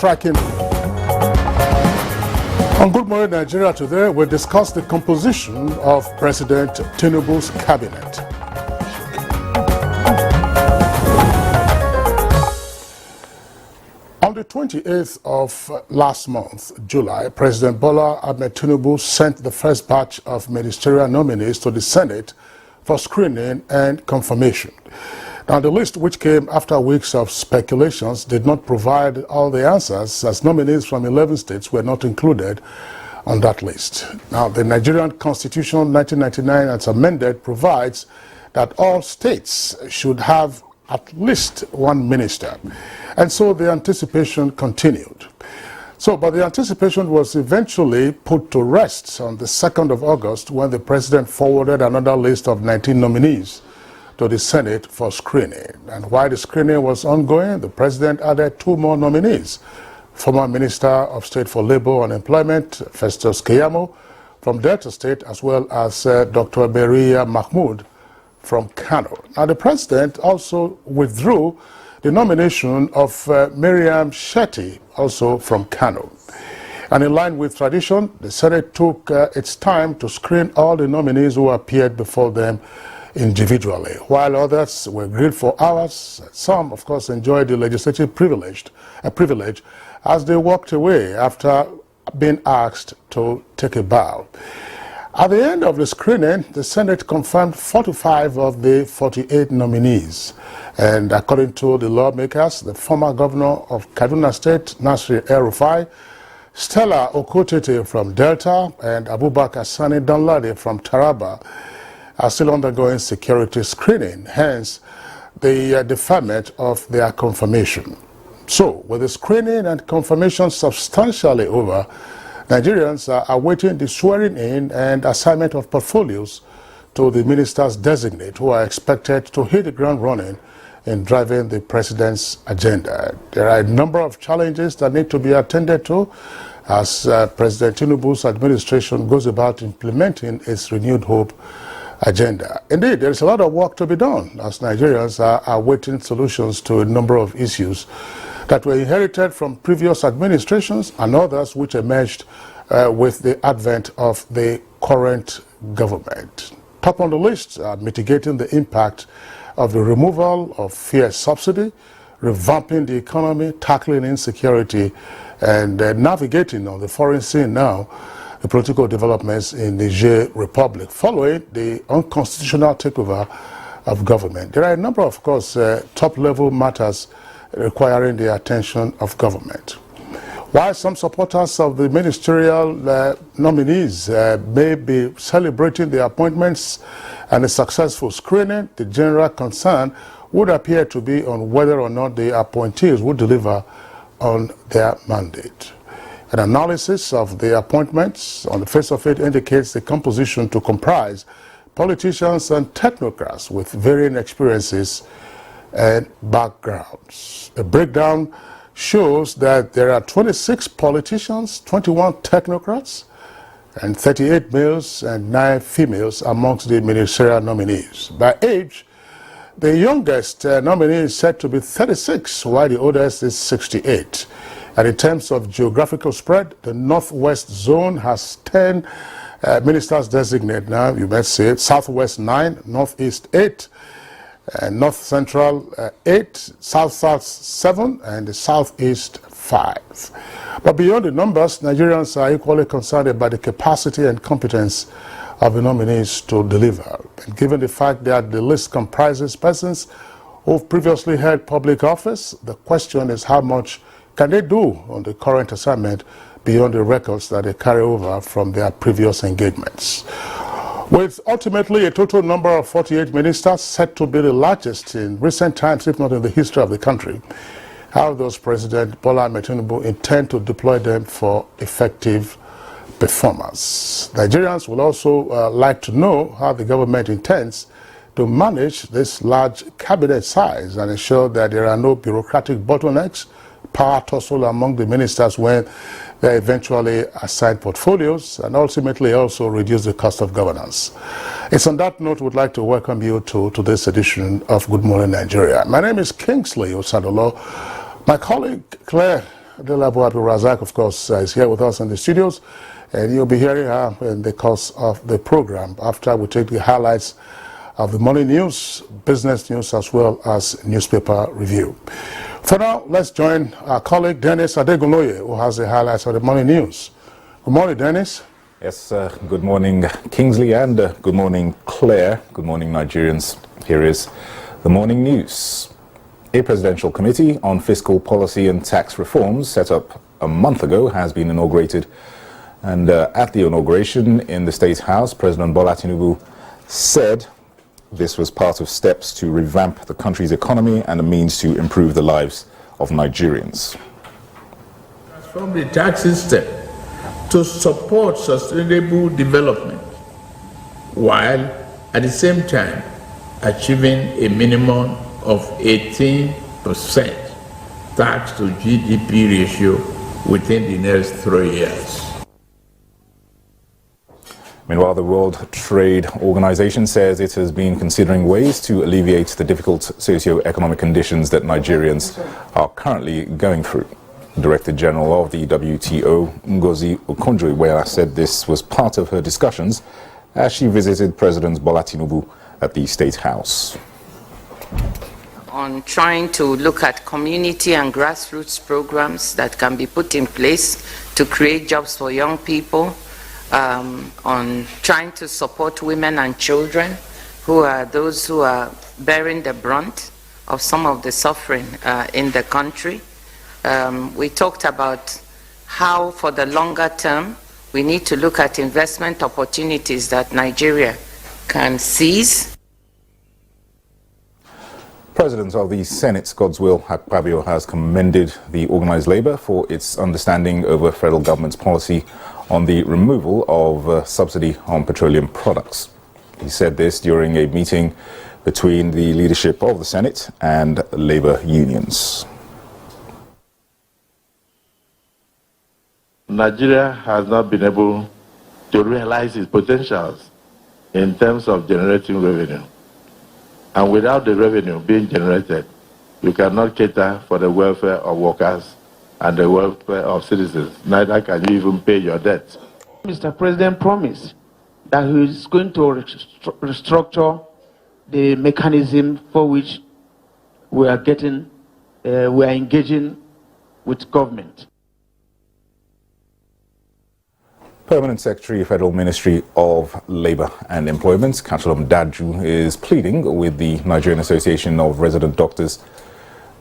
striking. On Good Morning Nigeria today, we discuss the composition of President Tinubu's cabinet. On the 28th of last month, July, President Bola Ahmed Tinubu sent the first batch of ministerial nominees to the Senate for screening and confirmation. Now, the list, which came after weeks of speculations, did not provide all the answers, as nominees from 11 states were not included on that list. Now, the Nigerian Constitution 1999, as amended, provides that all states should have at least one minister. And so the anticipation continued. But the anticipation was eventually put to rest on the 2nd of August when the president forwarded another list of 19 nominees to the Senate for screening. And while the screening was ongoing, the president added 2 more nominees. Former Minister of State for Labor and Employment, Festus Keyamo, from Delta State, as well as Dr. Beriya Mahmood from Kano. Now, the president also withdrew the nomination of Miriam Shetty, also from Kano. And in line with tradition, the Senate took its time to screen all the nominees who appeared before them individually, while others were grilled for hours. Some, of course, enjoyed the legislative privilege as they walked away after being asked to take a bow. At the end of the screening, the Senate confirmed 45 of the 48 nominees. And according to the lawmakers, the former governor of Kaduna State, Nasir El-Rufai, Stella Okotete from Delta, and Abubakar Sani Danladi from Taraba are still undergoing security screening, hence the deferment of their confirmation. So, with the screening and confirmation substantially over, Nigerians are awaiting the swearing in and assignment of portfolios to the ministers designate, who are expected to hit the ground running in driving the president's agenda. There are a number of challenges that need to be attended to as President Tinubu's administration goes about implementing its renewed hope agenda. Indeed, there is a lot of work to be done as Nigerians are awaiting solutions to a number of issues that were inherited from previous administrations and others which emerged with the advent of the current government. Top on the list are mitigating the impact of the removal of fuel subsidy, revamping the economy, tackling insecurity, and navigating on the foreign scene now the political developments in the Niger Republic following the unconstitutional takeover of government. There are a number, of course, top-level matters requiring the attention of government. While some supporters of the ministerial nominees may be celebrating the appointments and a successful screening, the general concern would appear to be on whether or not the appointees would deliver on their mandate. An analysis of the appointments on the face of it indicates the composition to comprise politicians and technocrats with varying experiences and backgrounds. A breakdown shows that there are 26 politicians, 21 technocrats, and 38 males and 9 females amongst the ministerial nominees. By age, the youngest nominee is said to be 36, while the oldest is 68. And in terms of geographical spread, the Northwest Zone has 10 ministers designated now, you might say, Southwest 9, Northeast 8, North Central 8, South 7, and the Southeast 5. But beyond the numbers, Nigerians are equally concerned about the capacity and competence of the nominees to deliver. And given the fact that the list comprises persons who have previously held public office, the question is how much can they do on the current assignment beyond the records that they carry over from their previous engagements. With ultimately a total number of 48 ministers set to be the largest in recent times, if not in the history of the country, how does President Bola Ahmed Tinubu intend to deploy them for effective performance? Nigerians will also like to know how the government intends to manage this large cabinet size and ensure that there are no bureaucratic bottlenecks, power tussle among the ministers when they eventually assign portfolios, and ultimately also reduce the cost of governance. It's on that note we'd like to welcome you to this edition of Good Morning Nigeria. My name is Kingsley Osadolo. My colleague Claire Adelabu Razak, of course, is here with us in the studios, and you'll be hearing her in the course of the program after we take the highlights of the morning news, business news, as well as newspaper review. For now, let's join our colleague Dennis Adegunoye, who has the highlights of the morning news. Good morning, Dennis. Yes, good morning, Kingsley, and good morning, Claire. Good morning, Nigerians. Here is the morning news. A presidential committee on fiscal policy and tax reforms set up a month ago has been inaugurated. And at the inauguration in the State House, President Bola Tinubu said this was part of steps to revamp the country's economy and a means to improve the lives of Nigerians. Transform the tax system to support sustainable development, while at the same time achieving a minimum of 18% tax to GDP ratio within the next 3 years. Meanwhile, the World Trade Organization says it has been considering ways to alleviate the difficult socio-economic conditions that Nigerians are currently going through. Director General of the WTO, Ngozi Okonjo-Iweala, said this was part of her discussions as she visited President Bola Tinubu at the State House. On trying to look at community and grassroots programs that can be put in place to create jobs for young people, on trying to support women and children who are those who are bearing the brunt of some of the suffering in the country. We talked about how for the longer term we need to look at investment opportunities that Nigeria can seize. President of the Senate, Godswill Akpabio, has commended the organized labor for its understanding over federal government's policy on the removal of subsidy on petroleum products. He said this during a meeting between the leadership of the Senate and labor unions. Nigeria has not been able to realize its potentials in terms of generating revenue. And without the revenue being generated, you cannot cater for the welfare of workers and the welfare of citizens. Neither can you even pay your debt. Mr. President promised that he is going to restructure the mechanism for which we are engaging with government. Permanent Secretary, Federal Ministry of Labour and Employment, Kansalom Daju, is pleading with the Nigerian Association of Resident Doctors,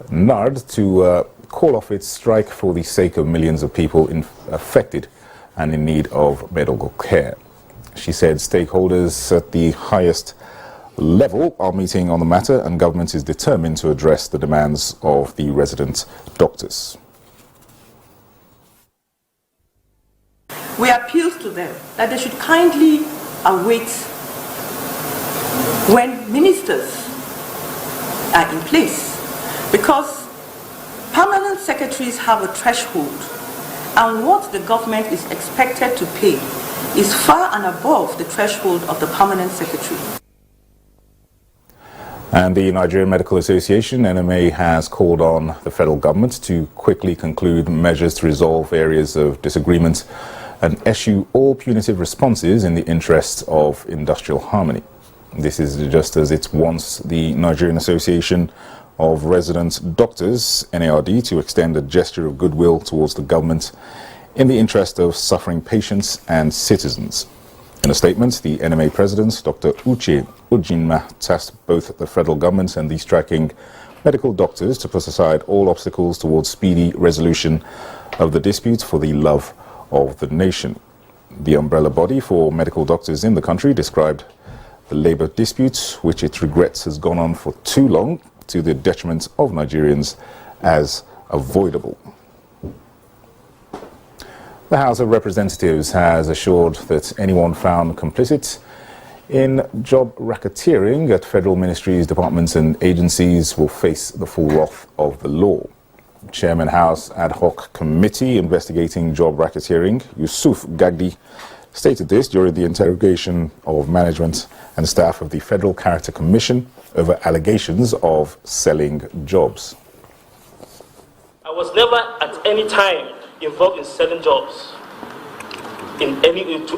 NARD, to call off its strike for the sake of millions of people affected and in need of medical care. She said stakeholders at the highest level are meeting on the matter and government is determined to address the demands of the resident doctors. We appeal to them that they should kindly await when ministers are in place, because permanent secretaries have a threshold, and what the government is expected to pay is far and above the threshold of the permanent secretary. And the Nigerian Medical Association, NMA, has called on the federal government to quickly conclude measures to resolve areas of disagreement and eschew all punitive responses in the interest of industrial harmony. This is just as it wants the Nigerian Association of Resident Doctors, NARD, to extend a gesture of goodwill towards the government in the interest of suffering patients and citizens. In a statement, the NMA president, Dr. Uche Ujinma, tasked both the federal government and the striking medical doctors to put aside all obstacles towards speedy resolution of the dispute for the love of the nation. The umbrella body for medical doctors in the country described the labor dispute, which it regrets has gone on for too long to the detriment of Nigerians, as avoidable. The House of Representatives has assured that anyone found complicit in job racketeering at federal ministries, departments and agencies will face the full wrath of the law. Chairman House Ad Hoc Committee investigating job racketeering, Yusuf Gagdi, stated this during the interrogation of management and staff of the Federal Character Commission over allegations of selling jobs. I was never at any time involved in selling jobs to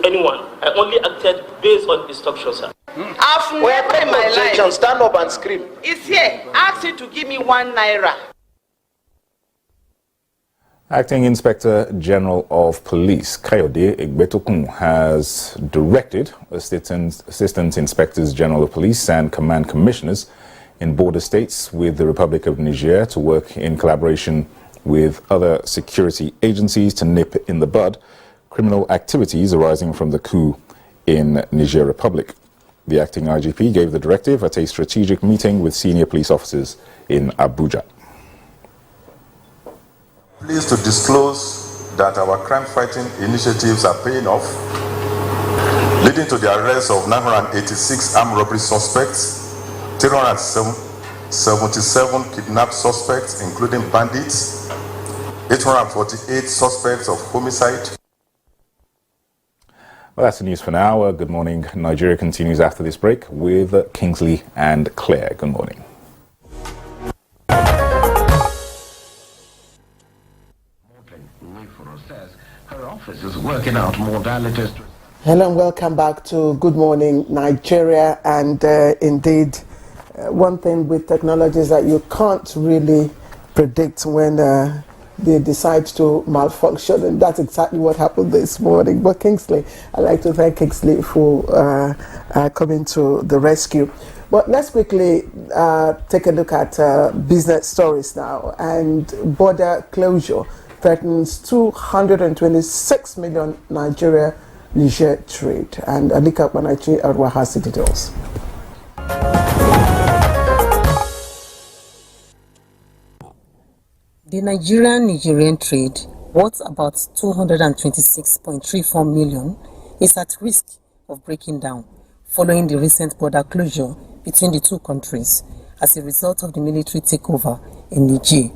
anyone. I only acted based on instructions, sir. I've never in my life. Stand up and scream. It's here. Ask you to give me 1 naira. Acting Inspector General of Police Kayode Egbetokun has directed Assistant Inspectors General of Police and Command Commissioners in border states with the Republic of Niger to work in collaboration with other security agencies to nip in the bud criminal activities arising from the coup in Niger Republic. The acting IGP gave the directive at a strategic meeting with senior police officers in Abuja. Pleased to disclose that our crime-fighting initiatives are paying off, leading to the arrest of 986 armed robbery suspects, 377 kidnapped suspects, including bandits, 848 suspects of homicide. Well, that's the news for now. Good morning. Nigeria continues after this break with Kingsley and Claire. Good morning. Her office is working out modalities. Hello and welcome back to Good Morning Nigeria. And indeed, one thing with technology is that you can't really predict when they decide to malfunction, and that's exactly what happened this morning. But Kingsley, I'd like to thank Kingsley for coming to the rescue. But let's quickly take a look at business stories now. And border closure threatens 226 million Nigeria-Niger trade. And Alika Banachi Arwa has the details. The Nigerian trade, worth about 226.34 million, is at risk of breaking down following the recent border closure between the two countries as a result of the military takeover in Niger.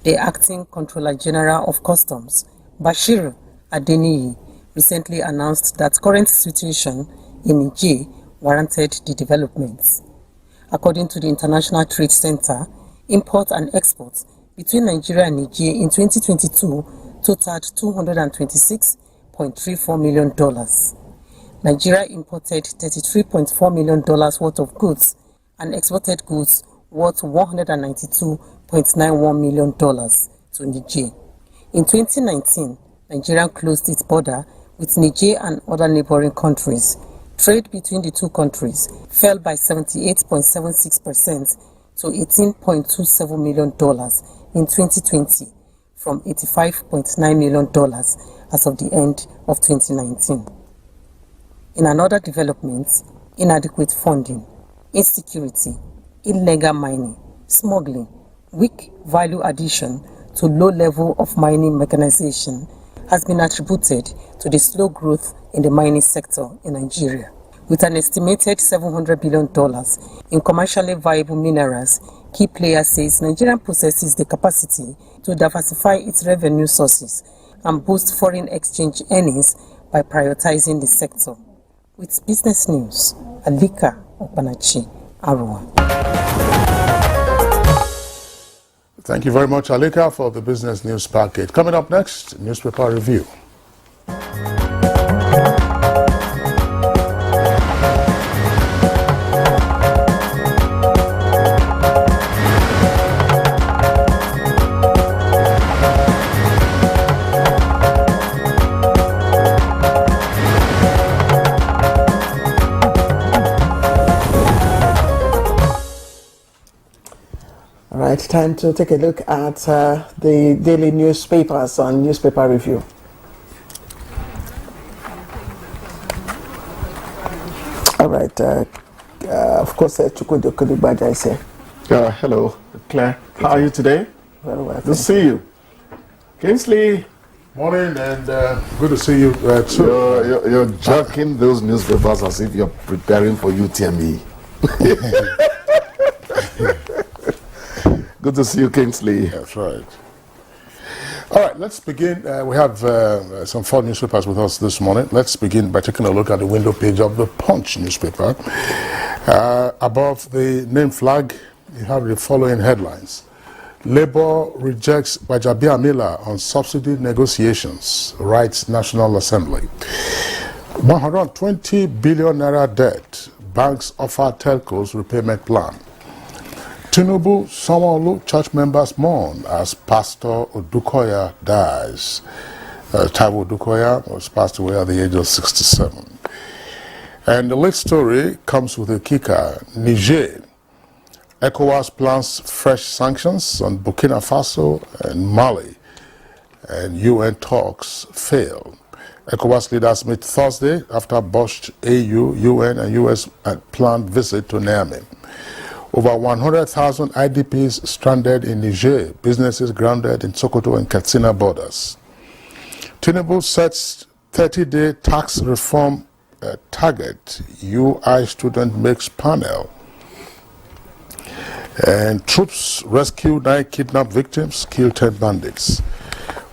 The acting Controller General of Customs, Bashir Adeniyi, recently announced that current situation in Niger warranted the developments. According to the International Trade Center, import and export between Nigeria and Niger in 2022 totaled $226.34 million. Nigeria imported $33.4 million worth of goods and exported goods worth $192.91 million to Niger. In 2019, Nigeria closed its border with Niger and other neighboring countries. Trade between the two countries fell by 78.76% to $18.27 million in 2020 from $85.9 million as of the end of 2019. In another development, inadequate funding, insecurity, illegal mining, smuggling, weak value addition to low level of mining mechanization has been attributed to the slow growth in the mining sector in Nigeria. With an estimated $700 billion in commercially viable minerals, key player says Nigeria possesses the capacity to diversify its revenue sources and boost foreign exchange earnings by prioritizing the sector. With business news, Alika Opanachi, Arua. Thank you very much, Alika, for the business news package. Coming up next, newspaper review. It's time to take a look at the daily newspapers on newspaper review. All right, of course, Chukwudo Kudubaja is here. Hello, Claire. How are you today? Very well. Good to see you. Kingsley. Morning, and good to see you too. You're jerking those newspapers as if you're preparing for UTME. Good to see you, Kingsley. That's right. All right, let's begin. We have some 4 newspapers with us this morning. Let's begin by taking a look at the window page of the Punch newspaper. Above the name flag, you have the following headlines. Labour rejects Wajabiamila on subsidy negotiations, writes National Assembly. 120 billion naira debt, banks offer telcos repayment plan. Tinubu, Sanwo-Olu church members mourn as Pastor Odukoya dies. Taiwo Odukoya was passed away at the age of 67. And the late story comes with a kicker. Niger. ECOWAS plans fresh sanctions on Burkina Faso and Mali, and UN talks fail. ECOWAS leaders meet Thursday after botched AU, UN, and US planned visit to Niamey. Over 100,000 IDPs stranded in Niger, businesses grounded in Sokoto and Katsina borders. Tinubu sets 30-day tax reform target. UI student makes panel. And troops rescue 9 kidnapped victims, kill 10 bandits.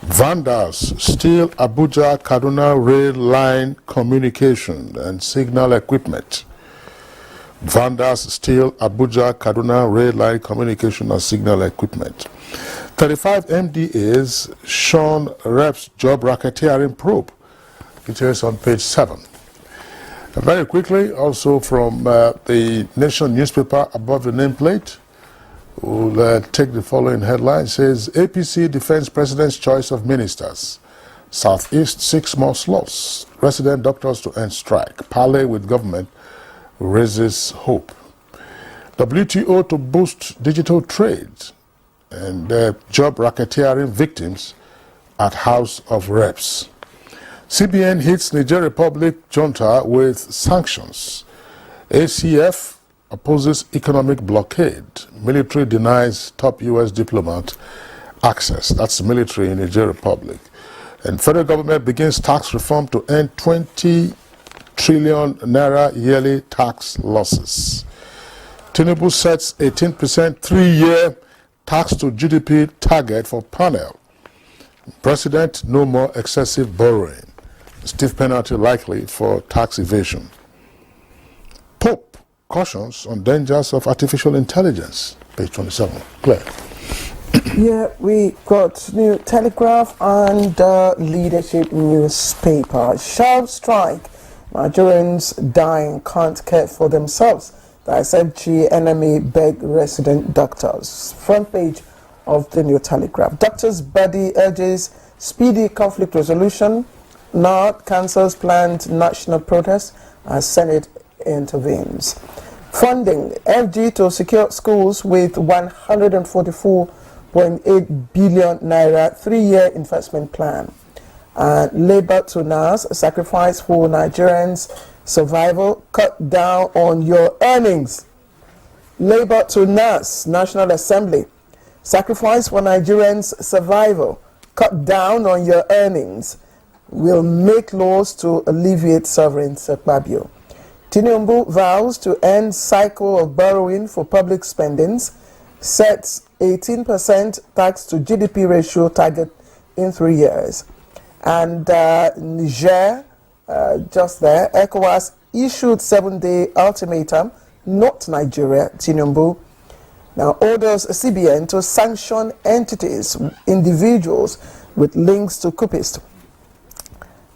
Vandals steal Abuja Kaduna rail line communication and signal equipment. Vandals steal Abuja Kaduna rail line communication and signal equipment. 35 MDAs shun reps job racketeering probe. Details on page 7. And very quickly, also from the Nation newspaper above the nameplate, we'll take the following headline. It says, APC defends president's choice of ministers. Southeast 6 more slots. Resident doctors to end strike. Parley with government raises hope. WTO to boost digital trade. And job racketeering victims at House of Reps. CBN hits Niger Republic junta with sanctions. ACF opposes economic blockade. Military denies top U.S. diplomat access. That's the military in Niger Republic. And federal government begins tax reform to end 20 trillion naira yearly tax losses. Tinubu sets 18% 3-year tax to GDP target for panel. President, no more excessive borrowing. Stiff penalty likely for tax evasion. Pope cautions on dangers of artificial intelligence. Page 27. Claire. Yeah, we got New Telegraph and Leadership newspaper. Sharp strike. Nigerians dying can't care for themselves. The GMN beg resident doctors. Front page of the New Telegraph. Doctors' body urges speedy conflict resolution. North cancels planned national protest as Senate intervenes. Funding FG to secure schools with 144.8 billion naira 3-year investment plan. Labor to NAS, sacrifice for Nigerians' survival, cut down on your earnings. Labor to NAS, National Assembly, sacrifice for Nigerians' survival, cut down on your earnings. Will make laws to alleviate sovereign Akpabio. Tinubu vows to end cycle of borrowing for public spendings, sets 18% tax to GDP ratio target in 3 years. And Niger, just there, ECOWAS issued 7-day ultimatum, not Nigeria, Tinubu. Now orders CBN to sanction entities, individuals with links to coupists,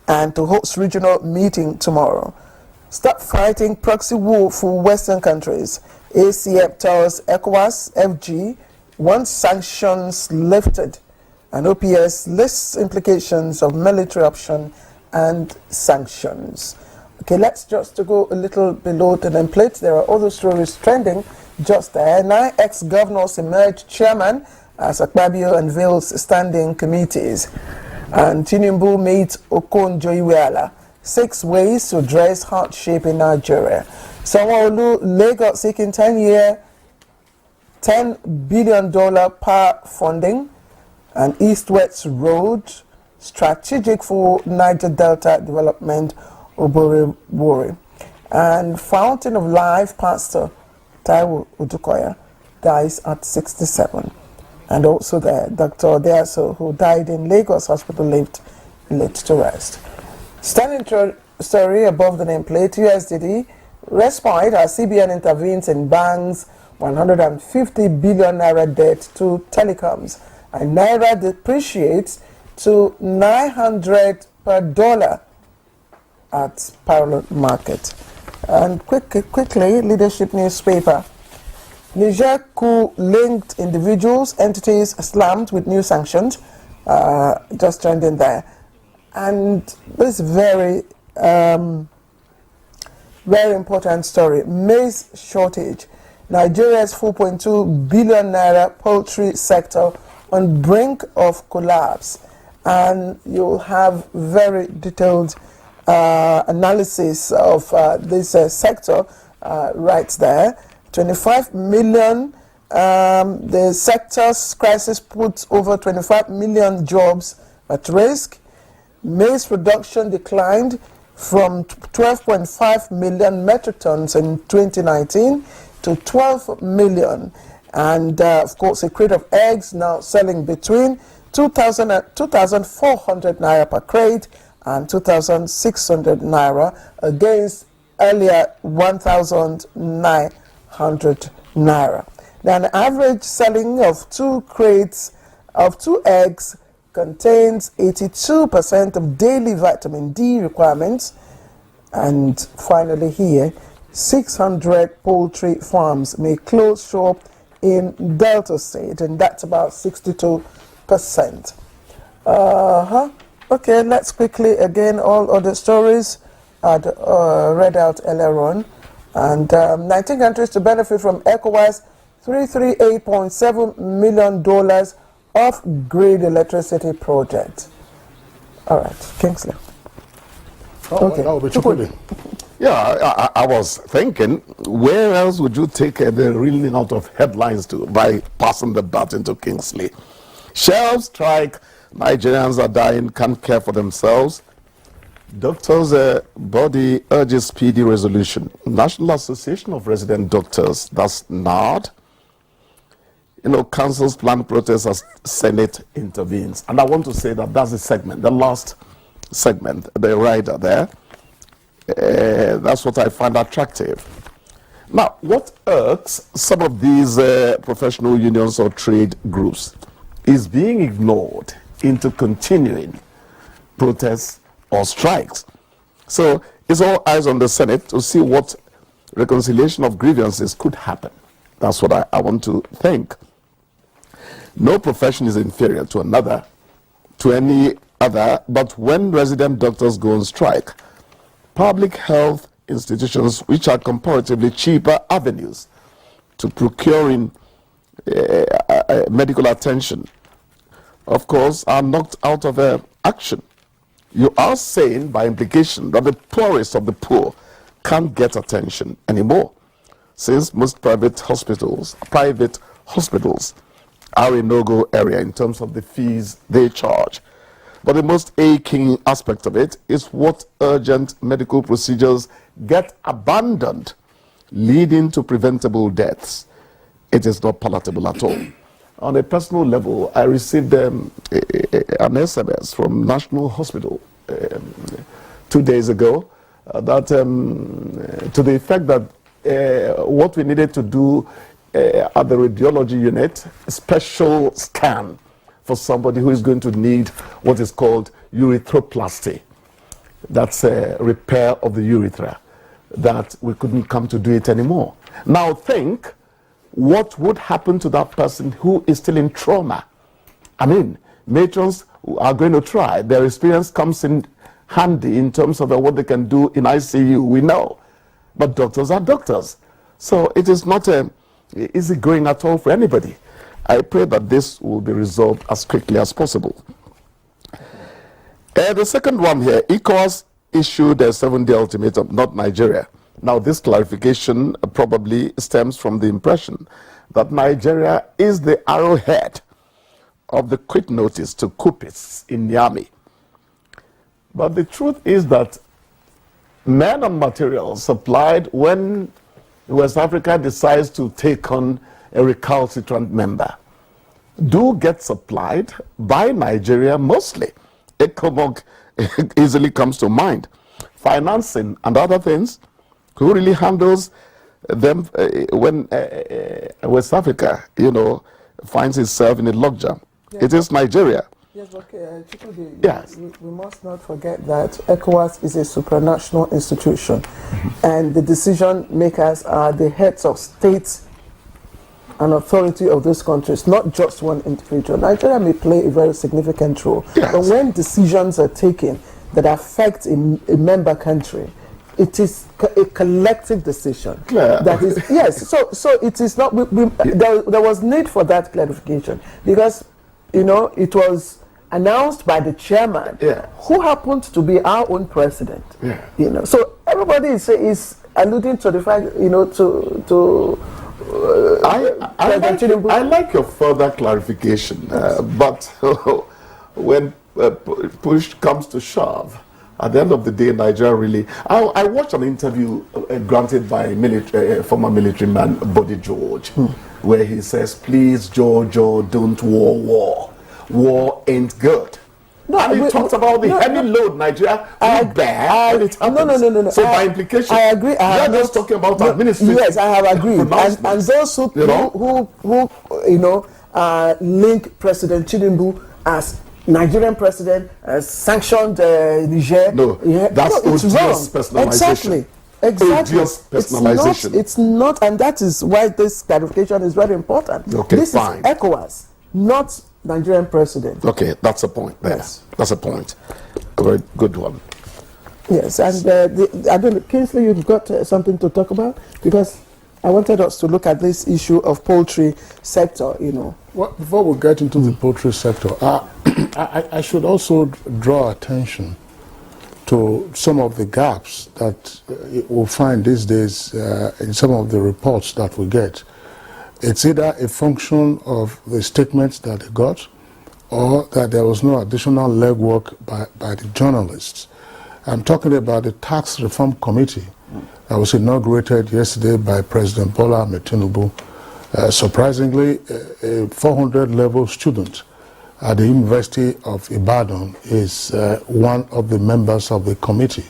and to host regional meeting tomorrow. Stop fighting proxy war for Western countries. ACF tells ECOWAS, FG, once sanctions lifted, and OPS lists implications of military option and sanctions. Okay, let's just to go a little below the nameplate. There are other stories trending just there. 9 ex-governors emerge chairman as Akpabio unveils standing committees. And Tinubu meets Okonjo-Iweala. 6 ways to address hardship in Nigeria. Sanwo-Olu, Lagos seeking 10-year, $10 billion power funding. And East-West Road, strategic for Niger Delta development, Oborewori. And Fountain of Life Pastor Taiwo Odukoya dies at 67. And also there, Dr. Odeaso, who died in Lagos Hospital, laid to rest. Standing story above the nameplate, USDD respite as CBN intervenes in banks 150 billion naira debt to telecoms, and naira depreciates to 900 per dollar at parallel market. And quickly, leadership newspaper. Niger coup linked individuals, entities slammed with new sanctions. Just trending there. And this very important story. Maize shortage. Nigeria's 4.2 billion naira poultry sector on brink of collapse. And you'll have very detailed analysis of this sector right there. 25 million, the sector's crisis puts over 25 million jobs at risk. Maize production declined from 12.5 million metric tons in 2019 to 12 million. And of course, a crate of eggs now selling between 2,000 and 2,400 naira per crate and 2,600 naira against earlier 1,900 naira. Now, an average selling of 2 crates of 2 eggs contains 82% of daily vitamin D requirements. And finally here, 600 poultry farms may close shop in Delta State, and that's about 62%. Okay, let's quickly, again, all other stories I'd read out earlier on. And 19 countries to benefit from ECOWAS $338.7 million off-grid electricity project. All right, Kingsley. Okay. Yeah, I was thinking, where else would you take the reeling out of headlines to by passing the baton to Kingsley? Shelves strike, Nigerians are dying, can't care for themselves. Doctors' body urges speedy resolution. National Association of Resident Doctors, that's NARD, cancels planned protests as Senate intervenes. And I want to say that that's the segment, the last segment, the rider there. That's what I find attractive. Now, what irks some of these professional unions or trade groups is being ignored into continuing protests or strikes. So it's all eyes on the Senate to see what reconciliation of grievances could happen. That's what I want to think. No profession is inferior to another, to any other, but when resident doctors go on strike, public health institutions, which are comparatively cheaper avenues to procuring medical attention, of course, are knocked out of action. You are saying, by implication, that the poorest of the poor can't get attention anymore, since most private hospitals are a no-go area in terms of the fees they charge. But the most aching aspect of it is what urgent medical procedures get abandoned, leading to preventable deaths. It is not palatable at all. On a personal level, I received an SMS from National Hospital 2 days ago that to the effect that what we needed to do at the radiology unit, a special scan for somebody who is going to need what is called urethroplasty. That's a repair of the urethra, that we couldn't come to do it anymore. Now think what would happen to that person who is still in trauma. I mean, matrons are going to try. Their experience comes in handy in terms of what they can do in ICU, we know. But doctors are doctors. So it is not easy going at all for anybody. I pray that this will be resolved as quickly as possible. The second one here, ECOWAS issued a 7-day ultimatum, not Nigeria. Now, this clarification probably stems from the impression that Nigeria is the arrowhead of the quick notice to coupists in Niamey. But the truth is that men and materials supplied when West Africa decides to take on a recalcitrant member do get supplied by Nigeria mostly. ECOMOG easily comes to mind. Financing and other things. Who really handles them when West Africa, finds itself in a logjam. Yes. It is Nigeria. Yes, okay. Chikudi, yes. We must not forget that ECOWAS is a supranational institution, and the decision makers are the heads of states and authority of those countries, not just one individual. Nigeria may play a very significant role, yes. But when decisions are taken that affect a member country, it is a collective decision. Yeah. That is, yes. So it is not. There was need for that clarification because, it was announced by the chairman, yeah. who happened to be our own president. Yeah. So everybody is alluding to the fact, I like your further clarification, but when push comes to shove, at the end of the day, Nigeria really... I watched an interview granted by former military man, Body George, where he says, please, Joe, don't war. War ain't good. No, and he talks about the heavy load Nigeria will bear when it happens. No. So by implication, I agree. You're just talking about administration. Yes, I have agreed. And those who link President Tinubu as Nigerian president, as sanctioned Niger. No, that's odious personalization. Exactly. Odious personalization. It's not, and that is why this clarification is very important. Okay, this fine. is ECOWAS, not Nigerian president. Okay, that's a point there. Yes. That's a point. A very good one. Yes, and I don't know, Kingsley, you've got something to talk about? Because I wanted us to look at this issue of poultry sector, Well, before we get into the poultry sector, I should also draw attention to some of the gaps that we'll find these days in some of the reports that we get. It's either a function of the statements that they got or that there was no additional legwork by the journalists. I'm talking about the Tax Reform Committee that was inaugurated yesterday by President Bola Ahmed Tinubu. Surprisingly, a 400-level student at the University of Ibadan is one of the members of the committee.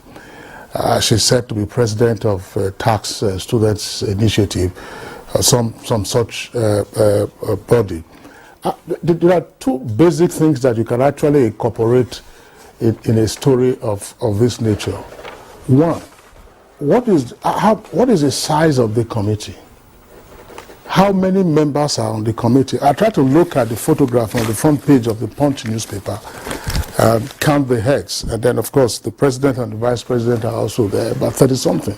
She's said to be president of Tax Students Initiative, some such body. There are two basic things that you can actually incorporate in a story of this nature. One, what is the size of the committee? How many members are on the committee? I tried to look at the photograph on the front page of the Punch newspaper, count the heads, and then of course the president and the vice president are also there, about 30-something.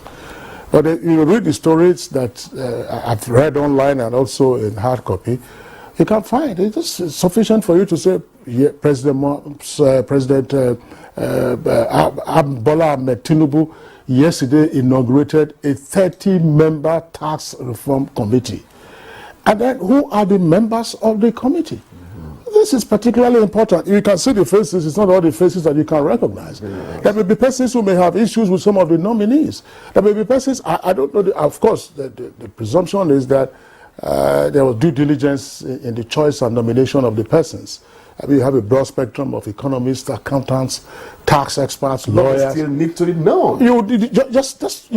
But you read the stories that I've read online and also in hard copy, you can find it's just sufficient for you to say, yeah, President Bola Ahmed Tinubu yesterday inaugurated a 30-member tax reform committee. And then who are the members of the committee? This is particularly important. You can see the faces, it's not all the faces that you can recognize. Yes. There may be persons who may have issues with some of the nominees. There may be persons, I don't know, of course, the presumption is that there was due diligence in the choice and nomination of the persons. You have a broad spectrum of economists, accountants, tax experts, lawyers. But still need to know. You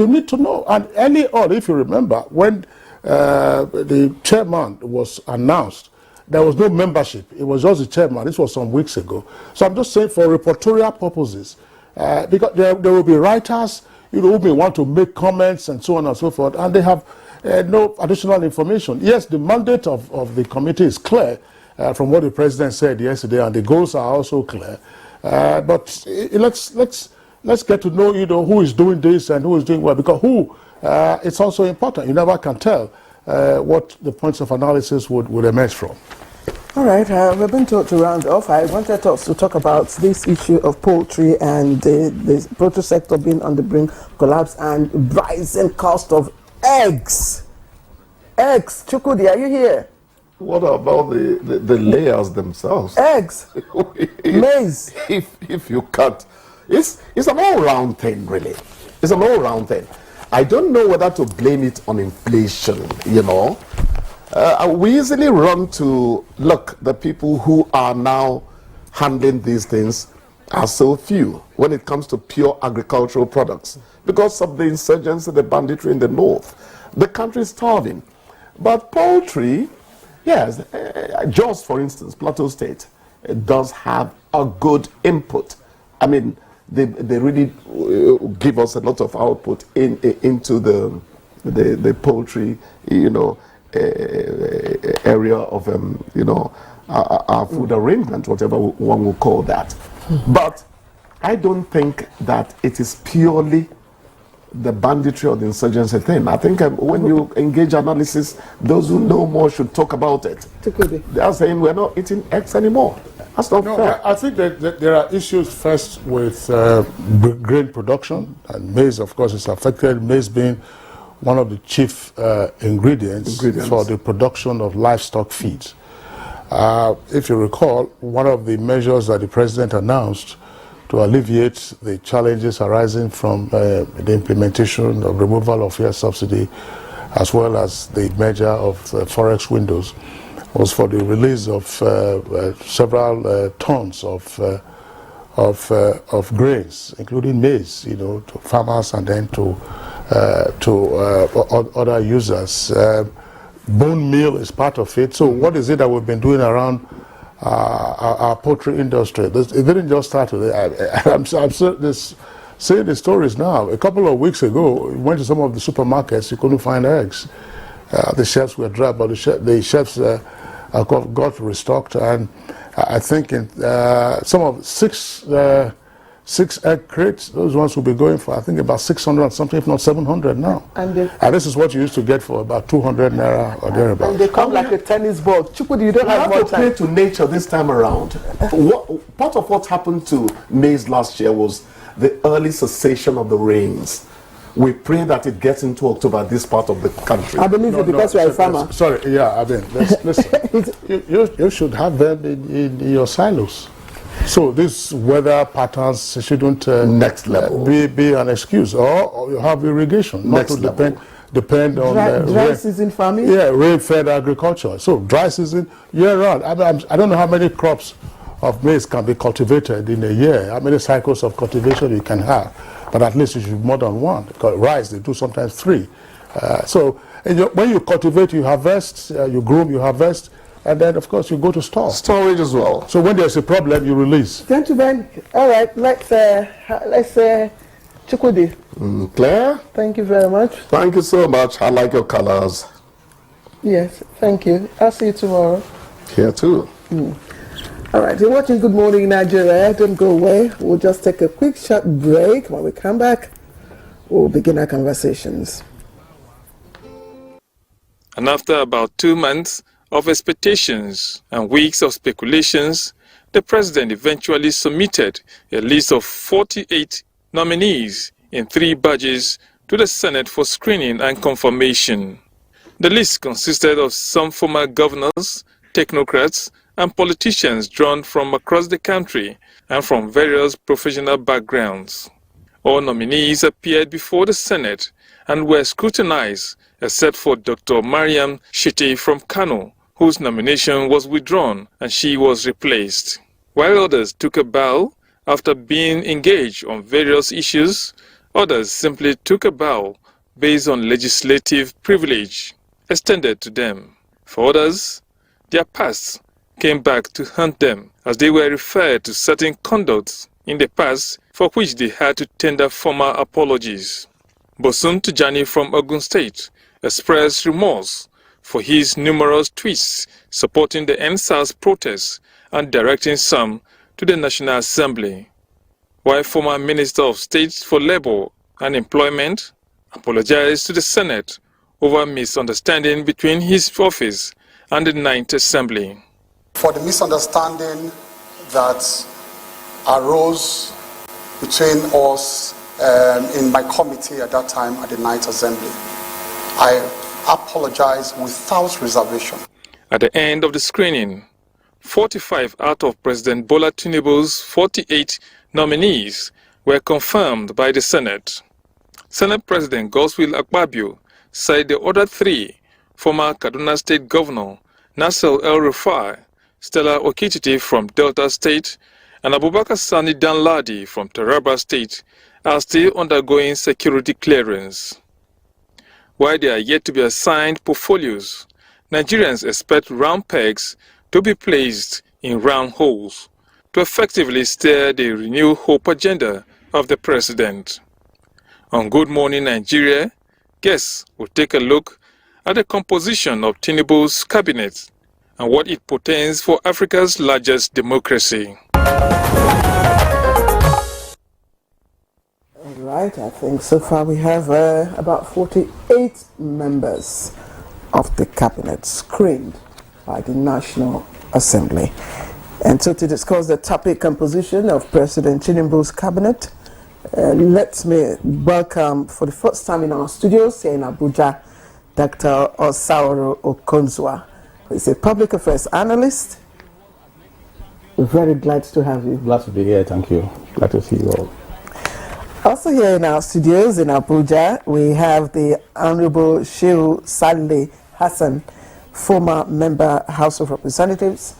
need to know. And early on, if you remember, when the chairman was announced, there was no membership. It was just the chairman. This was some weeks ago. So I'm just saying for reportorial purposes, because there will be writers who may want to make comments and so on and so forth, and they have no additional information. Yes, the mandate of the committee is clear from what the president said yesterday, and the goals are also clear. But let's get to know who is doing this and who is doing what, because it's also important. You never can tell what the points of analysis would emerge from. All right, we're going to round off. I wanted us to talk about this issue of poultry and the poultry sector being on the brink of collapse and rising cost of eggs. Eggs, Chukudi, are you here? What about the layers themselves? Eggs, maize. If you cut, it's an all-round thing, really. It's an all-round thing. I don't know whether to blame it on inflation, we easily run to, look, the people who are now handling these things are so few when it comes to pure agricultural products because of the insurgency, the banditry in the north. the country is starving. But poultry, yes, Jos, for instance, Plateau State, does have a good input. I mean, they really give us a lot of output into the poultry, area of our food arrangement, whatever one will call that. But I don't think that it is purely the banditry or the insurgency thing. I think when you engage analysis, those who know more should talk about it. They are saying we're not eating eggs anymore. That's not fair. I think that there are issues first with grain production, and maize, of course, is affected. Maize being one of the chief ingredients for the production of livestock feeds. If you recall, one of the measures that the president announced to alleviate the challenges arising from the implementation of removal of fuel subsidy, as well as the merger of forex windows, was for the release of several tons of grains, including maize, to farmers and then to other users. Bone meal is part of it. So what is it that we've been doing around our poultry industry? It didn't just start today. I'm saying the stories now. A couple of weeks ago, we went to some of the supermarkets, you couldn't find eggs. The shelves were dry, but the shelves got restocked, and I think in some of six egg crates, those ones will be going for, I think, about 600 and something, if not 700 now. And this is what you used to get for about 200 naira or thereabouts. And they come like a tennis ball. Chukwudi, you don't have more to play to nature this time around. Part of what happened to maize last year was the early cessation of the rains. We pray that it gets into October, this part of the country. I believe because you are a farmer. Sorry, yeah, I mean, listen, you should have them in your silos. So these weather patterns shouldn't next level be an excuse, or you have irrigation, not to depend on dry season farming. Yeah, rain-fed agriculture. So dry season year round. I don't know how many crops of maize can be cultivated in a year. How many cycles of cultivation you can have, but at least you should more than one. Because rice, they do sometimes 3. So when you cultivate, you harvest, you groom, you harvest. And then, of course, you go to store. Storage as well. So when there's a problem, you release. Gentlemen, all right, let's Chukwudi. Claire? Thank you very much. Thank you so much. I like your colors. Yes, thank you. I'll see you tomorrow. Here too. All right, you're watching Good Morning Nigeria. Don't go away. We'll just take a quick short break. When we come back, we'll begin our conversations. And after about 2 months of expectations and weeks of speculations, the president eventually submitted a list of 48 nominees in 3 batches to the Senate for screening and confirmation. The list consisted of some former governors, technocrats, and politicians drawn from across the country and from various professional backgrounds. All nominees appeared before the Senate and were scrutinized, except for Dr. Mariam Shitty from Kano, whose nomination was withdrawn and she was replaced. While others took a bow after being engaged on various issues, others simply took a bow based on legislative privilege extended to them. For others, their past came back to haunt them as they were referred to certain conducts in the past for which they had to tender formal apologies. Bosun Tijani from Ogun State expressed remorse for his numerous tweets supporting the NSAS protests and directing some to the National Assembly, while former Minister of State for Labour and Employment apologized to the Senate over misunderstanding between his office and the 9th Assembly. For the misunderstanding that arose between us in my committee at that time at the 9th Assembly, I apologize without reservation. At the end of the screening, 45 out of President Bola Tinubu's 48 nominees were confirmed by the Senate. Senate President Godswill Akpabio said the other 3, former Kaduna State Governor Nasser El-Rufai, Stella Okititi from Delta State, and Abubakar Sani Danladi from Taraba State, are still undergoing security clearance. While they are yet to be assigned portfolios, Nigerians expect round pegs to be placed in round holes to effectively steer the Renew Hope agenda of the president. On Good Morning Nigeria, guests will take a look at the composition of Tinubu's cabinet and what it portends for Africa's largest democracy. All right, I think so far we have about 48 members of the cabinet screened by the National Assembly. And so to discuss the topic composition of President Tinubu's cabinet, let me welcome for the first time in our studios here in Abuja, Dr. Osaoro Okonzwa, who is a public affairs analyst. We're very glad to have you. Glad to be here, thank you. Glad to see you all. Also here in our studios in Abuja, we have the Honorable Shehu Saleh Hassan, former member House of Representatives.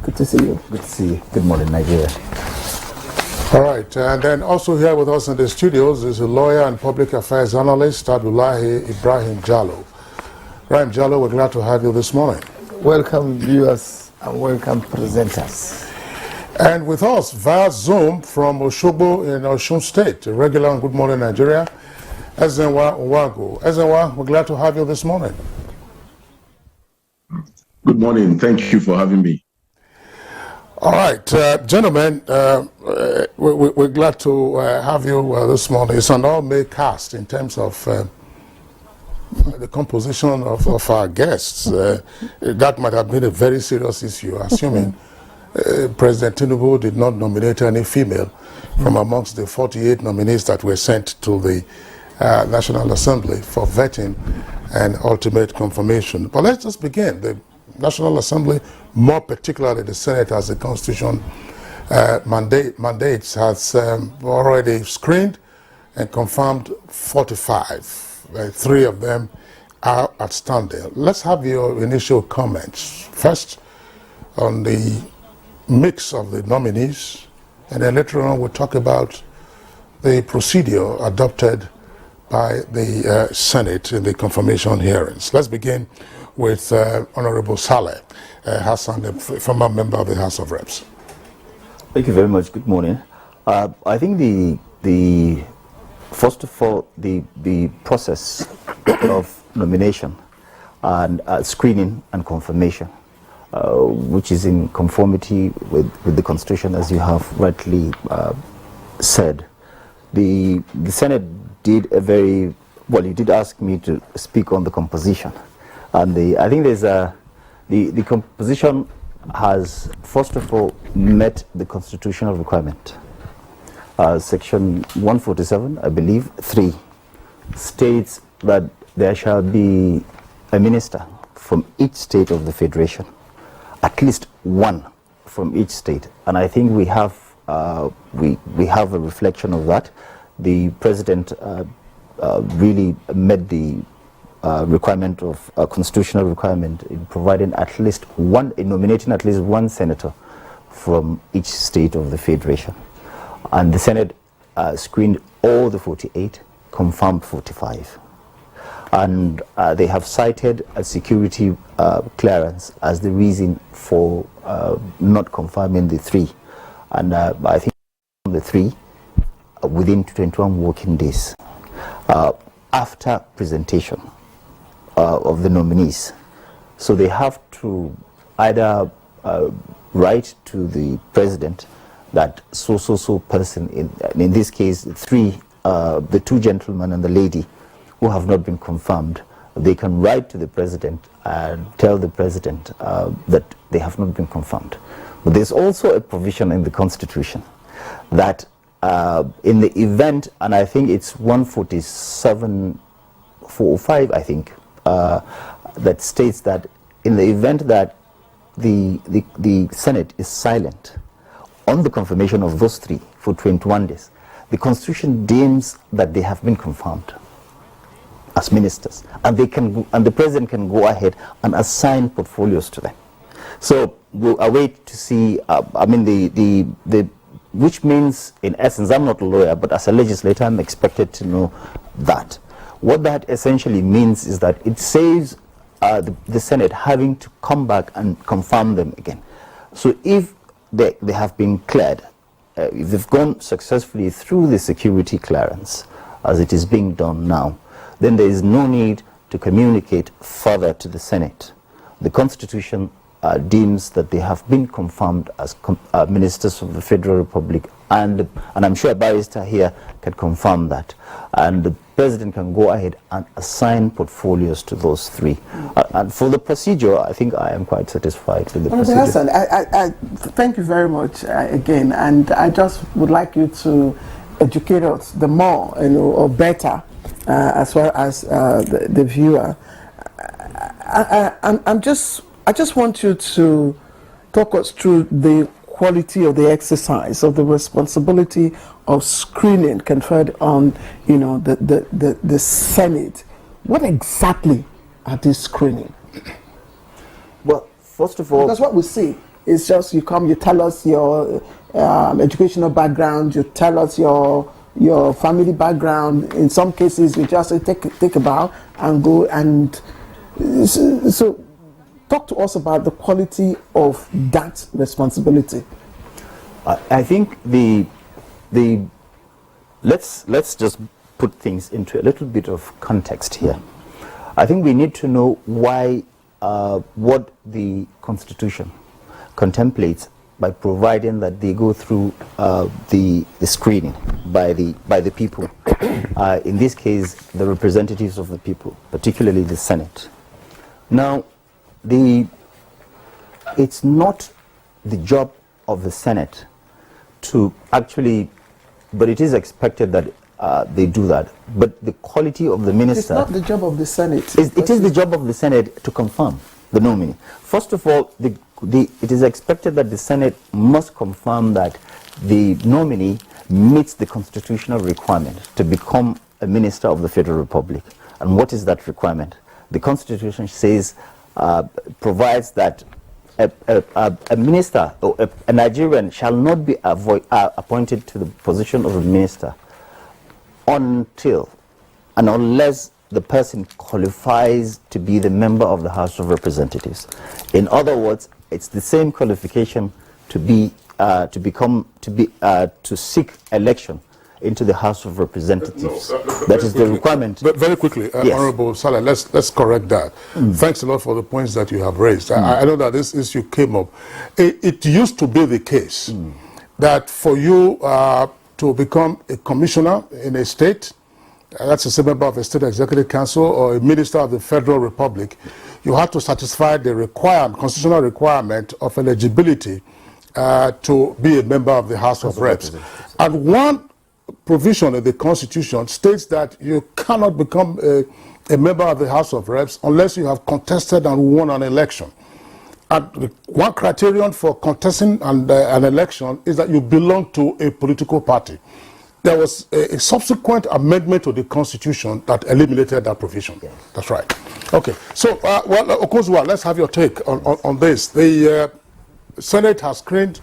Good to see you. Good to see you. Good morning, Nigeria. All right, and then also here with us in the studios is a lawyer and public affairs analyst, Abdullahi Ibrahim Jallo. Ibrahim Jallo, we're glad to have you this morning. Welcome viewers and welcome presenters. And with us via Zoom from Oshogbo in Osun State, a regular on Good Morning Nigeria, Ezenwa Nwago. Ezenwa, we're glad to have you this morning. Good morning. Thank you for having me. All right, gentlemen, we're glad to have you this morning. It's an all-male cast in terms of the composition of our guests. That might have been a very serious issue, assuming President Tinubu did not nominate any female from amongst the 48 nominees that were sent to the National Assembly for vetting and ultimate confirmation. But let's just begin. The National Assembly, more particularly the Senate, as the Constitution mandates, has already screened and confirmed 45. 3 of them are outstanding. Let's have your initial comments. First, on the mix of the nominees, and then later on we'll talk about the procedure adopted by the Senate in the confirmation hearings. Let's begin with Honorable Saleh Hassan, a former member of the House of Reps. Thank you very much. Good morning. I think the first of all, the process of nomination and screening and confirmation, which is in conformity with the Constitution, as you have rightly said. The Senate did a very, well, you did ask me to speak on the composition. And I think there's the composition has, first of all, met the constitutional requirement. Section 147, I believe, 3, states that there shall be a minister from each state of the Federation, at least one from each state. And I think we have we have a reflection of that. The president really met the requirement of constitutional requirement in providing at least one, in nominating at least one senator from each state of the Federation. And the Senate screened all the 48, confirmed 45. And they have cited a security clearance as the reason for not confirming the 3. And I think the 3 within 21 working days after presentation of the nominees. So they have to either write to the president that so person, in this case 3, the 2 gentlemen and the lady who have not been confirmed, they can write to the president and tell the president that they have not been confirmed. But there's also a provision in the Constitution that in the event, and I think it's 147.405, I think, that states that in the event that the Senate is silent on the confirmation of those 3 for 21 days, the Constitution deems that they have been confirmed as ministers, and they can, and the president can go ahead and assign portfolios to them. So we'll await to see. I mean, the which means, in essence, I'm not a lawyer, but as a legislator, I'm expected to know that What that essentially means is that it saves the Senate having to come back and confirm them again. So if they have been cleared, if they've gone successfully through the security clearance, as it is being done now, then there is no need to communicate further to the Senate. The Constitution deems that they have been confirmed as ministers of the Federal Republic, and I'm sure a barrister here can confirm that. And the President can go ahead and assign portfolios to those three. And for the procedure, I think I am quite satisfied with the procedure. Hassan, I thank you very much again, and I just would like you to educate us the more, or better, as well as the viewer. I just want you to talk us through the quality of the exercise of the responsibility of screening conferred on, the Senate. What exactly are they screening? Well, first of all, because what we see is just you come, you tell us your educational background, you tell us your family background. In some cases, you just say, take a bow and go. And so talk to us about the quality of that responsibility. I think let's just put things into a little bit of context here. I think we need to know why what the Constitution contemplates by providing that they go through the screening by the people. In this case, the representatives of the people, particularly the Senate. Now, it's not the job of the Senate to actually, but it is expected that they do that. But the quality of the minister... It's not the job of the Senate. It is the job of the Senate to confirm the nominee. First of all, it is expected that the Senate must confirm that the nominee meets the constitutional requirement to become a minister of the Federal Republic. And what is that requirement? The Constitution says, provides that a minister or a Nigerian shall not be appointed to the position of a minister until and unless the person qualifies to be the member of the House of Representatives. In other words, it's the same qualification to seek election into the House of Representatives. That is the requirement. But very quickly, yes. Honorable Salah, let's correct that. Thanks a lot for the points that you have raised. I know that this issue came up. It used to be the case that for you to become a commissioner in a state, that's a member of a state executive council or a minister of the Federal Republic, you had to satisfy the constitutional requirement of eligibility to be a member of the House of Reps. And one provision in the Constitution states that you cannot become a member of the House of Reps unless you have contested and won an election. And one criterion for contesting an election is that you belong to a political party. There was a subsequent amendment to the Constitution that eliminated that provision. Yes. That's right. Okay. So, Okozua, let's have your take on this. The Senate has screened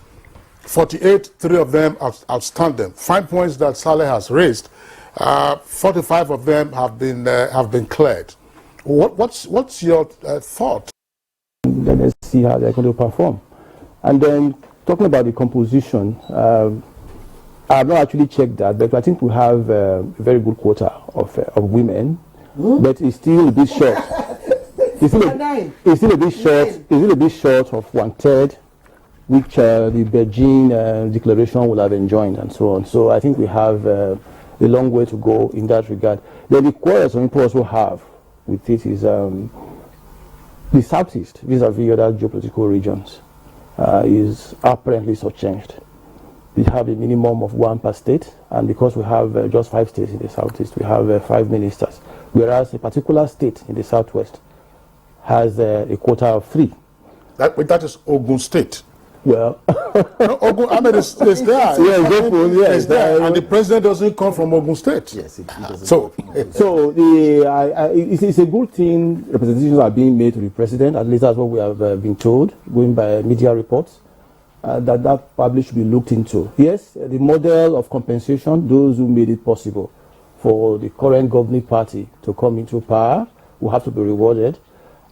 48, 3 of them outstanding. 5 points that Saleh has raised, 45 of them have been cleared. What's your thought? Then let's see how they're going to perform. And then talking about the composition, I have not actually checked that, but I think we have a very good quota of women, but it's still a bit short. It's still a bit short. It's still a bit short of 1/3, which the Beijing Declaration will have enjoined, and so on. So I think we have a long way to go in that regard. Then the quarrel some people also have with it is the Southeast, vis-a-vis other geopolitical regions, is apparently shortchanged. We have a minimum of 1 per state, and because we have just 5 states in the Southeast, we have 5 ministers, whereas a particular state in the Southwest has a quota of 3. That is Ogun State. Well, Ogun, I mean, it's there. It's there. And the president doesn't come from Ogun State. Yes, it doesn't. So it's a good thing. Representations are being made to the president. At least that's what we have been told, going by media reports. That probably should be looked into. Yes, the model of compensation, those who made it possible for the current governing party to come into power will have to be rewarded.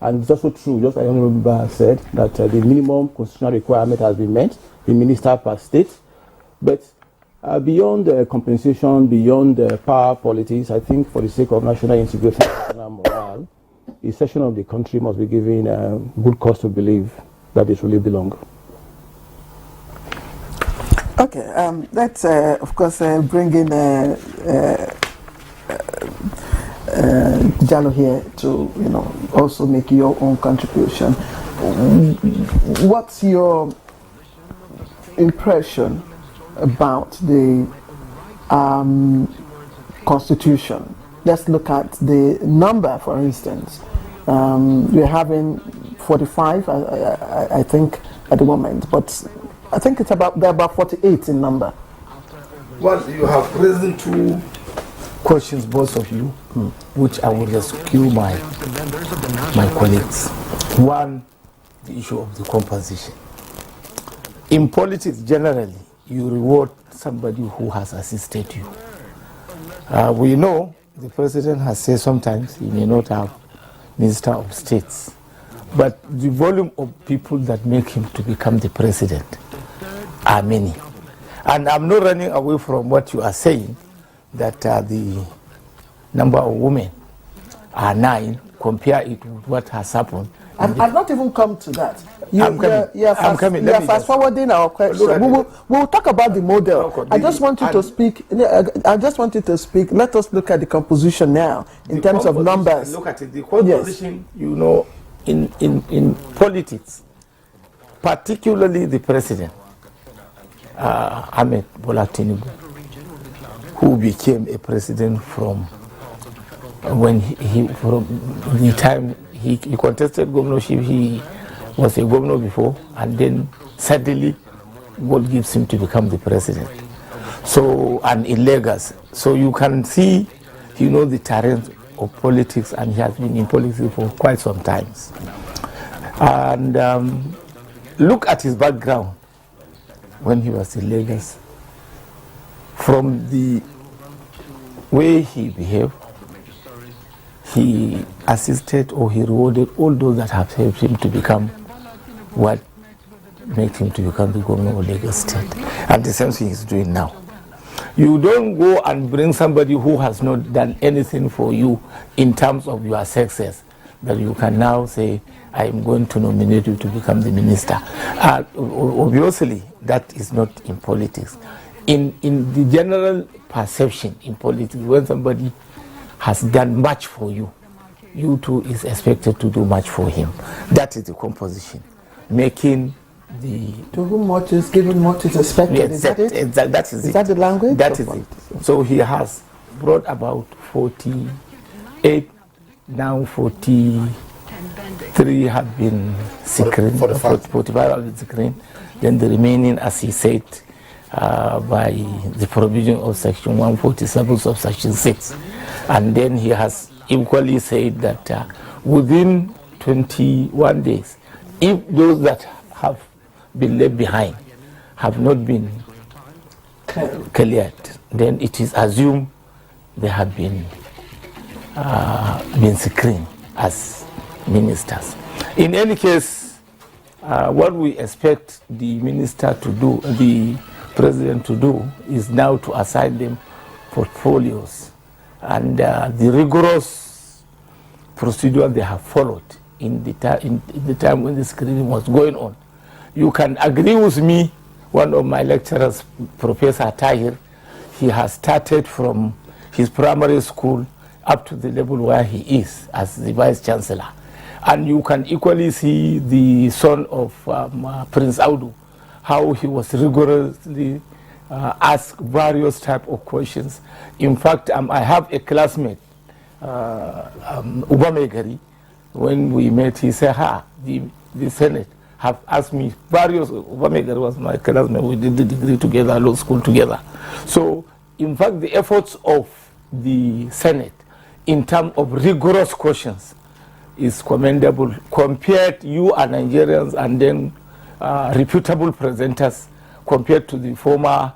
And it's also true, just like the Honorable said, that the minimum constitutional requirement has been met, the minister per state. But beyond compensation, beyond power politics, I think for the sake of national integrity and national morale, the section of the country must be given good cause to believe that it really belongs. Okay, let's of course bring in Jalo here to also make your own contribution. What's your impression about the Constitution? Let's look at the number, for instance. We're having 45, I think, at the moment, but I think they're about 48 in number. Well, you have raised two questions, both of you, which I will rescue my colleagues. One, the issue of the composition. In politics, generally, you reward somebody who has assisted you. We know the president has said sometimes he may not have Minister of States, but the volume of people that make him to become the president are many. And I'm not running away from what you are saying, that the number of women are 9, compare it with what has happened. I've not even come to that. I'm coming. You're fast forwarding our question. We'll talk about the model. I just want you to speak. I just want you to speak. Let us look at the composition now in terms of numbers. Look at it. The composition, in politics, particularly the president, Ahmed Bola Tinubu, who became a president from when from the time he contested governorship. He was a governor before, and then suddenly God gives him to become the president. So, and in Lagos, so you can see, the terrain of politics, and he has been in politics for quite some time. And look at his background when he was in Lagos. From the way he behaved, he assisted or he rewarded all those that have helped him to become what made him to become the governor of Lagos State. And the same thing he's doing now. You don't go and bring somebody who has not done anything for you in terms of your success, that you can now say, I am going to nominate you to become the minister. Obviously, that is not in politics. In the general perception in politics, when somebody has done much for you, you too is expected to do much for him. That is the composition. Making the... To whom much is given, much is expected. Yes, is that it? That is it. Is that the language? That is it. So he has brought about 48, now 43 have been screened, 45 have been screened. Then the remaining, as he said, by the provision of Section 147 of Section 6. And then he has equally said that within 21 days, if those that have been left behind have not been cleared, then it is assumed they have been screened as ministers. In any case, what we expect the minister to do, the president to do, is now to assign them portfolios, and the rigorous procedure they have followed in the time when the screening was going on. You can agree with me, one of my lecturers, Professor Tahir, he has started from his primary school up to the level where he is as the Vice Chancellor. And you can equally see the son of Prince Audu, how he was rigorously asked various type of questions. In fact, I have a classmate, Ubamegari. When we met, he said, the Senate have asked me various, Ubamegari was my classmate, we did the degree together, law school together. So, in fact, the efforts of the Senate in terms of rigorous questions is commendable. Compared you and Nigerians and then reputable presenters compared to the former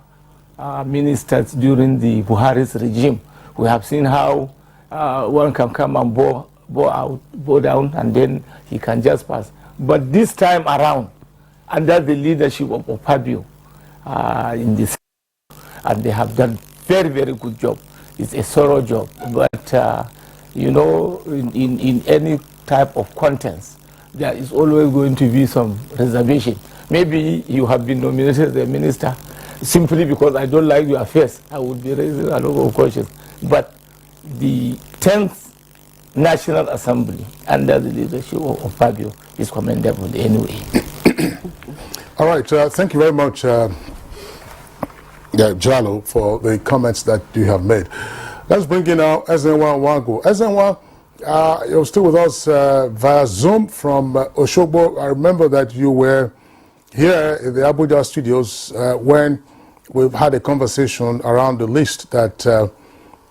ministers during the Buhari's regime, We have seen how one can come and bow down, and then he can just pass. But this time around, under the leadership of Opabio in this, and they have done very, very good job. It's a thorough job, but you know, in any type of contents, there is always going to be some reservation. Maybe you have been nominated as a minister simply because I don't like your face. I would be raising a lot of questions. But the 10th National Assembly under the leadership of Fabio is commendable anyway. All right, thank you very much, Jalo, for the comments that you have made. Let's bring in now Ezenwa Wango. Ezenwa, you're still with us via Zoom from Oshogbo. I remember that you were here in the Abuja studios when we've had a conversation around the list that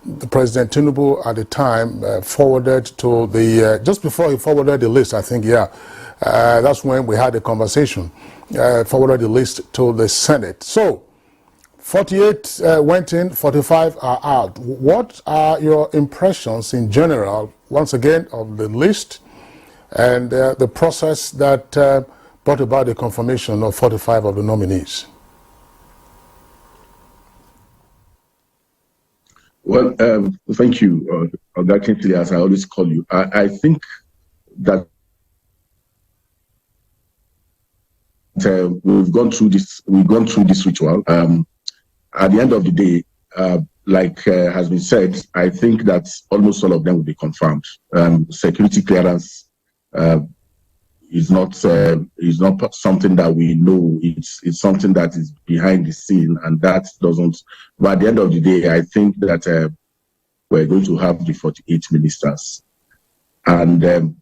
the President Tinubu at the time forwarded to the, just before he forwarded the list, I think, that's when we had a conversation, forwarded the list to the Senate. So, 48 went in, 45 are out. What are your impressions in general, once again, of the list and the process that brought about the confirmation of 45 of the nominees? Well, thank you, Oga, as I always call you. I think that we've gone through this ritual. At the end of the day, like has been said, I think that almost all of them will be confirmed. Security clearance is not something that we know. It's something that is behind the scene, and that doesn't. But at the end of the day, I think that we're going to have the 48 ministers. And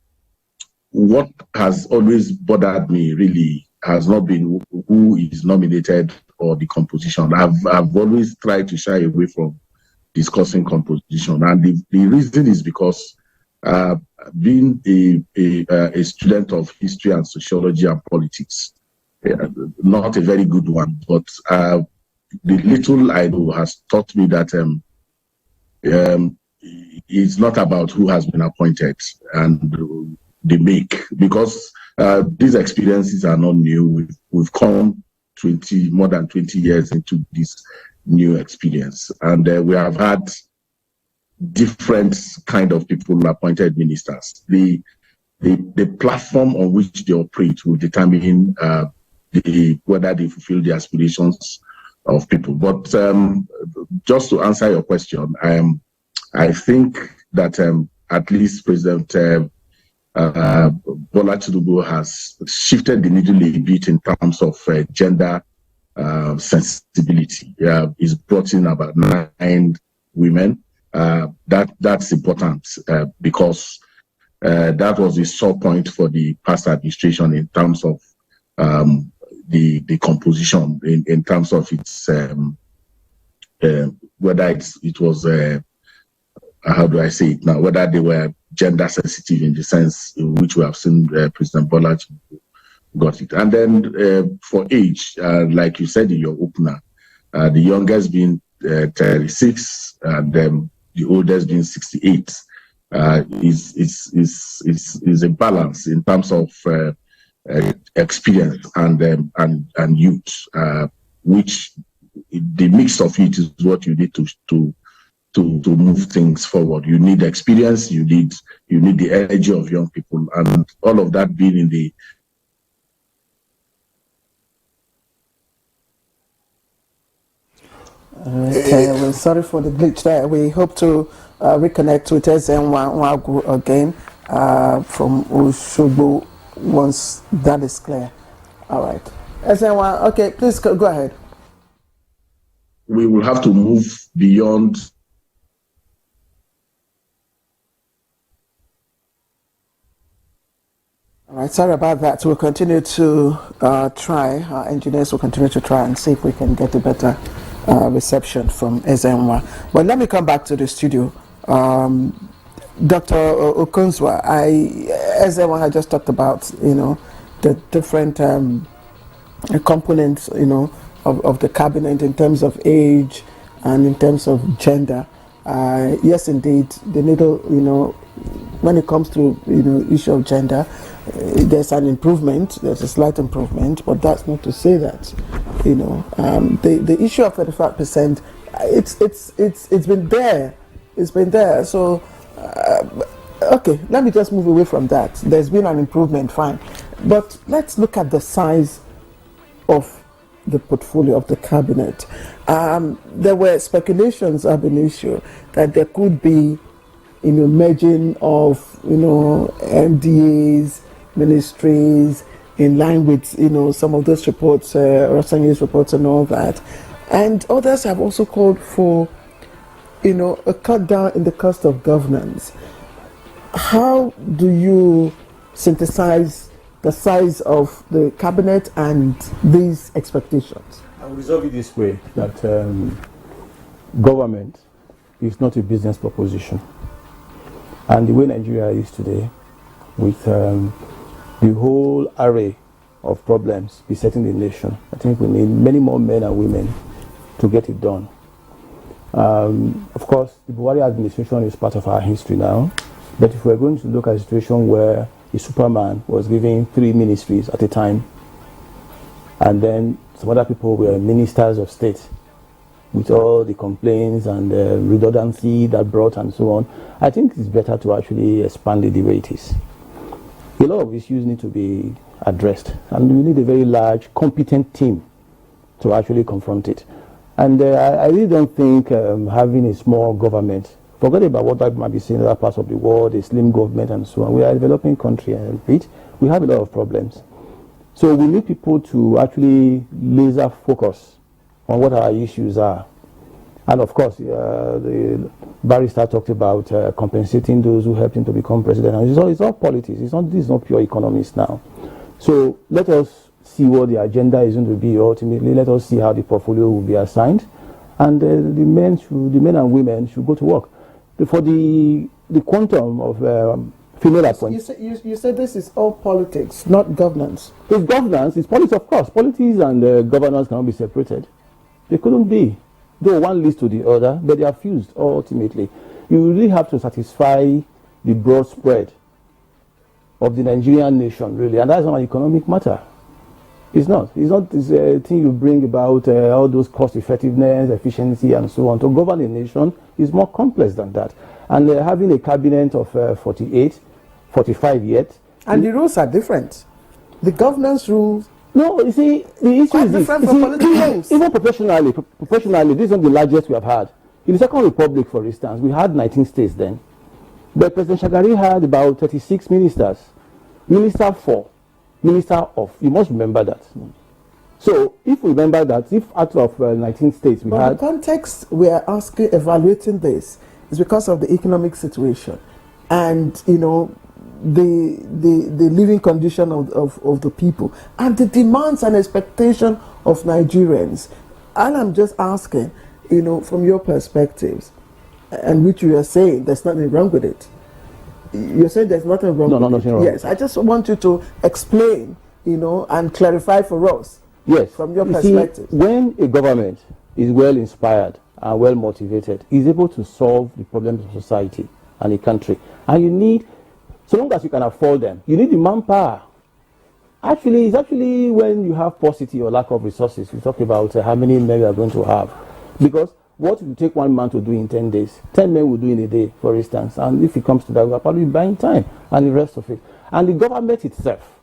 what has always bothered me really has not been who is nominated or the composition. I've always tried to shy away from discussing composition, and the reason is because being a student of history and sociology and politics, not a very good one, but the little I know has taught me that it's not about who has been appointed and the make, because these experiences are not new. We've come more than 20 years into this new experience, and we have had different kind of people appointed ministers. The platform on which they operate will determine whether they fulfill the aspirations of people. But just to answer your question, I think that at least President Bola Tinubu has shifted the needle a bit in terms of gender sensibility. He's brought in about 9 women. That's important because that was the sore point for the past administration in terms of the composition, in terms of its whether it was how do I say it now, whether they were gender sensitive in the sense in which we have seen President Bola got it. And then for age, like you said in your opener, the youngest being 36 and the oldest being 68 is a balance in terms of experience and youth, which the mix of it is what you need to move things forward. You need experience, you need the energy of young people, and all of that being in the we're sorry for the glitch there. We hope to reconnect with Ezenwa Wango again from Oshogbo once that is clear. All right. Ezenwa, okay, please go ahead. We will have to move beyond. All right, sorry about that. We'll continue to try. Our engineers will continue to try and see if we can get a better reception from Ezenwa. But let me come back to the studio. Dr. Okonzwa, Ezenwa had just talked about, the different components, of the cabinet in terms of age and in terms of gender. Yes, indeed, the middle, when it comes to issue of gender, there's an improvement. There's a slight improvement, but that's not to say that the issue of 35%. It's been there. It's been there. So okay, let me just move away from that. There's been an improvement, fine, but let's look at the size of the portfolio of the cabinet. There were speculations of an issue that there could be, merging of, MDAs, ministries, in line with, some of those reports, Rosanye's reports and all that. And others have also called for, a cut down in the cost of governance. How do you synthesize the size of the cabinet and these expectations? I will resolve it this way, that government is not a business proposition. And the way Nigeria is today, with the whole array of problems besetting the nation, I think we need many more men and women to get it done. Of course, the Buhari administration is part of our history now, but if we're going to look at a situation where a Superman was given 3 ministries at a time, and then some other people were ministers of state, with all the complaints and redundancy that brought and so on, I think it's better to actually expand it the way it is. A lot of issues need to be addressed, and we need a very large, competent team to actually confront it. And I really don't think having a small government, forget about what I might be seeing in other parts of the world, a slim government and so on. We are a developing country, and we have a lot of problems. So we need people to actually laser focus on what our issues are. And of course, the barrister talked about compensating those who helped him to become president. And it's all politics. This is not pure economics now. So let us see what the agenda is going to be ultimately. Let us see how the portfolio will be assigned. And the men and women should go to work. For the quantum of female appointments. You said this is all politics, not governance. It's governance, it's politics, of course. Politics and governance cannot be separated. They couldn't be. Though one leads to the other, but they are fused ultimately. You really have to satisfy the broad spread of the Nigerian nation, really. And that's not an economic matter. It's not. It's a thing you bring about all those cost effectiveness, efficiency, and so on. To govern a nation is more complex than that. And having a cabinet of 48, 45 yet. And the rules are different. The governance rules. No, you see, the issue is different from political rules. Even proportionally, this is not the largest we have had. In the Second Republic, for instance, we had 19 states then. But President Shagari had about 36 ministers. Minister for. Minister of. You must remember that. So, if we remember that, if out of 19 states we had... the context we are evaluating this is because of the economic situation and, the living condition of the people and the demands and expectation of Nigerians. And I'm just asking, from your perspectives, and which you are saying there's nothing wrong with it. You're saying there's nothing wrong with it. Nothing wrong. Yes, I just want you to explain, and clarify for us. Yes. From your perspective. See, when a government is well inspired and well motivated, is able to solve the problems of society and the country, and you need, so long as you can afford them, you need the manpower. Actually, it's actually when you have paucity or lack of resources, we talk about how many men we are going to have. Because what will take one man to do in 10 days, 10 men will do in a day, for instance. And if it comes to that, we are probably buying time and the rest of it. And the government itself,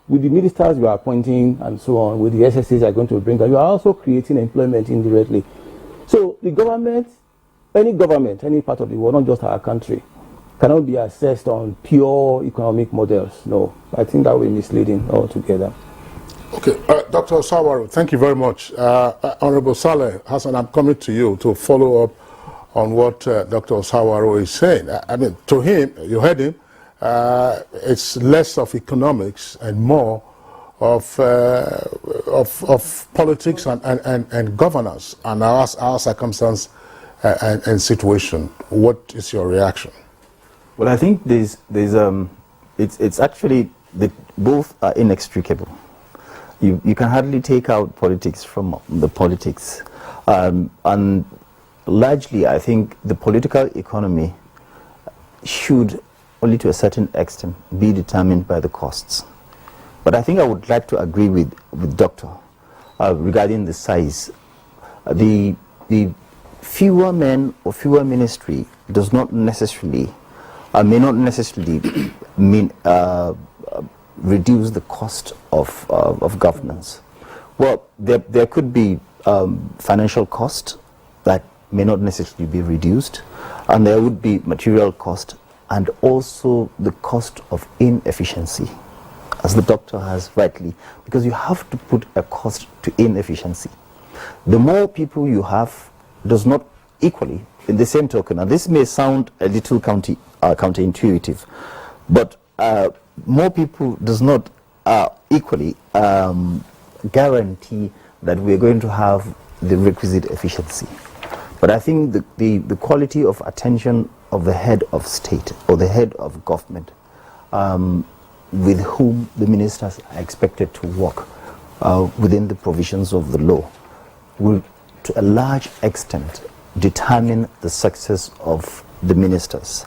with the ministers you are appointing and so on, with the SSAs you are going to bring, you are also creating employment indirectly. So the government, any part of the world, not just our country, cannot be assessed on pure economic models. No, I think that will be misleading altogether. Okay, Dr. Osawaro, thank you very much. Honorable Saleh Hassan, I'm coming to you to follow up on what Dr. Osawaro is saying. I mean, to him, you heard him, it's less of economics and more of politics and governance and our circumstance and situation. What is your reaction? Well, I think it's actually both are inextricable. You can hardly take out politics from the politics, and largely, I think the political economy should, only to a certain extent, be determined by the costs. But I think I would like to agree with Doctor regarding the size. The fewer men or fewer ministry does not necessarily, may not necessarily mean reduce the cost of governance. Well, there could be financial cost that may not necessarily be reduced, and there would be material cost and also the cost of inefficiency, as the doctor has rightly, because you have to put a cost to inefficiency. The more people you have does not equally, in the same token, and this may sound a little counterintuitive, but more people does not equally guarantee that we're going to have the requisite efficiency. But I think the quality of attention of the head of state or the head of government with whom the ministers are expected to work within the provisions of the law will to a large extent determine the success of the ministers.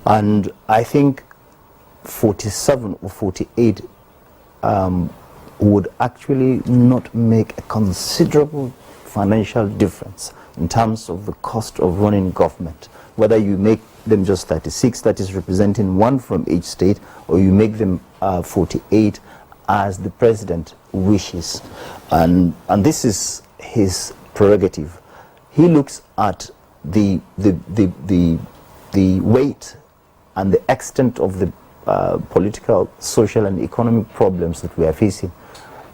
And I think 47 or 48 would actually not make a considerable financial difference in terms of the cost of running government. Whether you make them just 36, that is representing one from each state, or you make them 48 as the president wishes. And this is his prerogative. He looks at the weight and the extent of the political, social and economic problems that we are facing,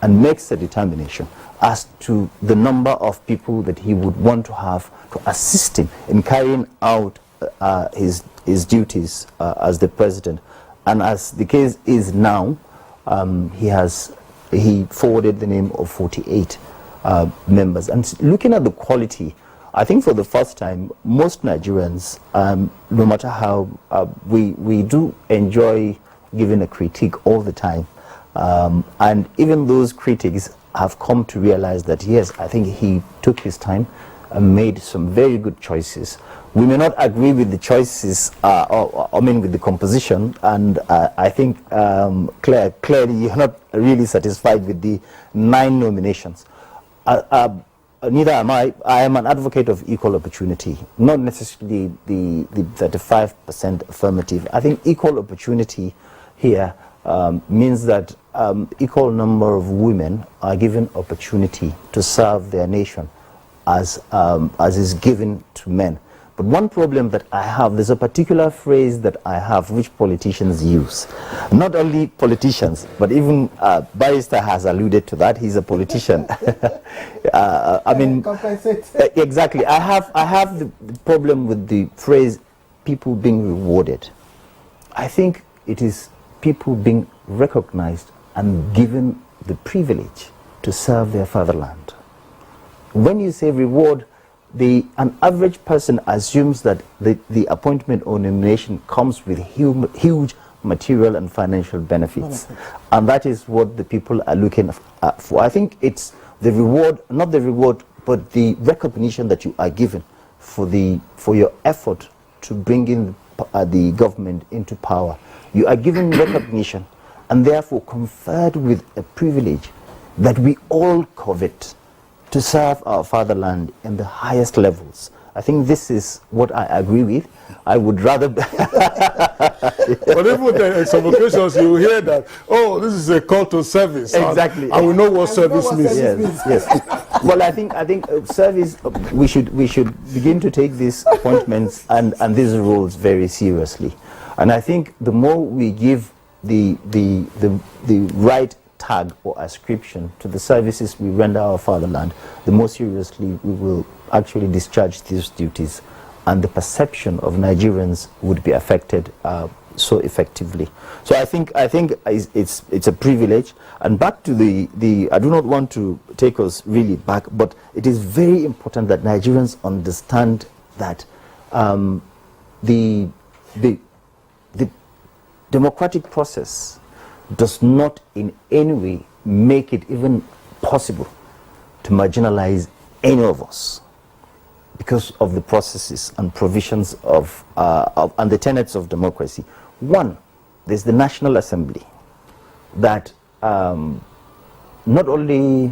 and makes a determination as to the number of people that he would want to have to assist him in carrying out his duties as the president. And as the case is now, he forwarded the name of 48 members. And looking at the quality, I think for the first time, most Nigerians, no matter how we do enjoy giving a critique all the time, and even those critics have come to realize that yes, I think he took his time and made some very good choices. We may not agree with the choices, with the composition, and I think clearly you're not really satisfied with the 9 nominations. Neither am I. I am an advocate of equal opportunity, not necessarily the 35% affirmative. I think equal opportunity here means that equal number of women are given opportunity to serve their nation as is given to men. But one problem that I have, there's a particular phrase that I have which politicians use. Not only politicians, but even Barrister has alluded to that. He's a politician. Exactly. I have the problem with the phrase people being rewarded. I think it is people being recognized and given the privilege to serve their fatherland. When you say reward, an average person assumes that the appointment or nomination comes with huge material and financial benefits. And that is what the people are looking for. I think it's the reward, not the reward, but the recognition that you are given for your effort to bring in the government into power. You are given recognition and therefore conferred with a privilege that we all covet, to serve our fatherland in the highest levels. I think this is what I agree with. I would rather... But even in some occasions you hear that, oh, this is a call to service. Exactly. I will know what service means. Yes. Well, I think service, we should begin to take these appointments and these roles very seriously. And I think the more we give the right tag or ascription to the services we render our fatherland, the more seriously we will actually discharge these duties, and the perception of Nigerians would be affected so effectively. So I think it's a privilege. And back to the I do not want to take us really back, but it is very important that Nigerians understand that the democratic process does not in any way make it even possible to marginalize any of us because of the processes and provisions of and the tenets of democracy. One, there's the National Assembly that not only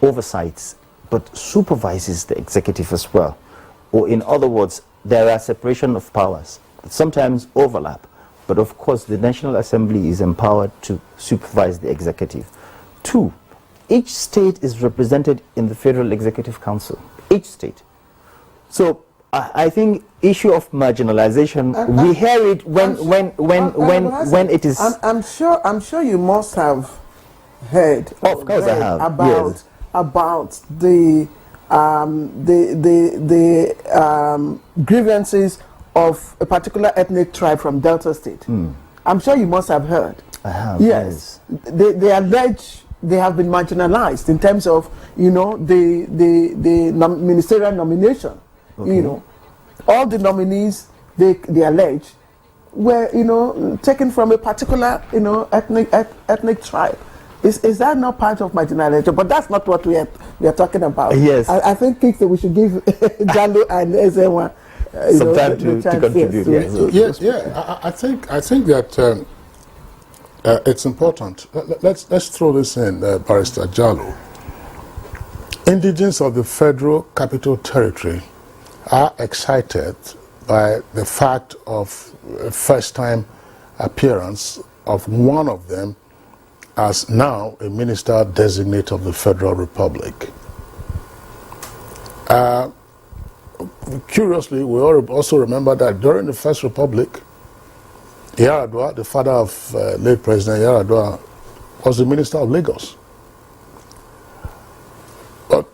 oversights but supervises the executive as well. Or in other words, there are separation of powers that sometimes overlap, but of course the National Assembly is empowered to supervise the executive. Two, each state is represented in the Federal Executive Council, each state. So I think issue of marginalization, we hear it when it is. I'm sure you must have heard. Of course, I have. About the grievances of a particular ethnic tribe from Delta State. I'm sure you must have heard. I have. Yes, they allege they have been marginalized in terms of the ministerial nomination. Okay. All the nominees they allege were taken from a particular ethnic tribe. Is that not part of marginalization? But that's not what we are talking about. Yes. I think we should give Jalo and Ezewa some time to contribute. Yes. I think that it's important. Let's throw this in, Barrister Jalo. Indigents of the Federal Capital Territory are excited by the fact of a first-time appearance of one of them as now a minister designate of the Federal Republic. Curiously, we also remember that during the First Republic, Yaradua, the father of late President Yaradua, was the Minister of Lagos. But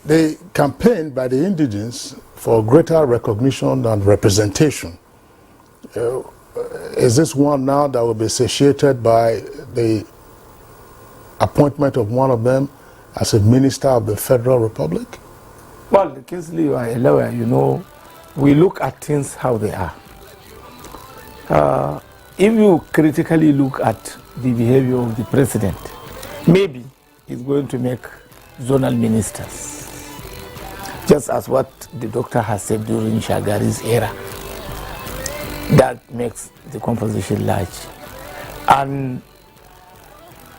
they campaigned by the indigents for greater recognition and representation. Is this one now that will be satiated by the appointment of one of them as a minister of the Federal Republic? Well, Kingsley, you are a lawyer, we look at things how they are. If you critically look at the behavior of the president, maybe he's going to make zonal ministers, just as what the doctor has said during Shagari's era. That makes the composition large. And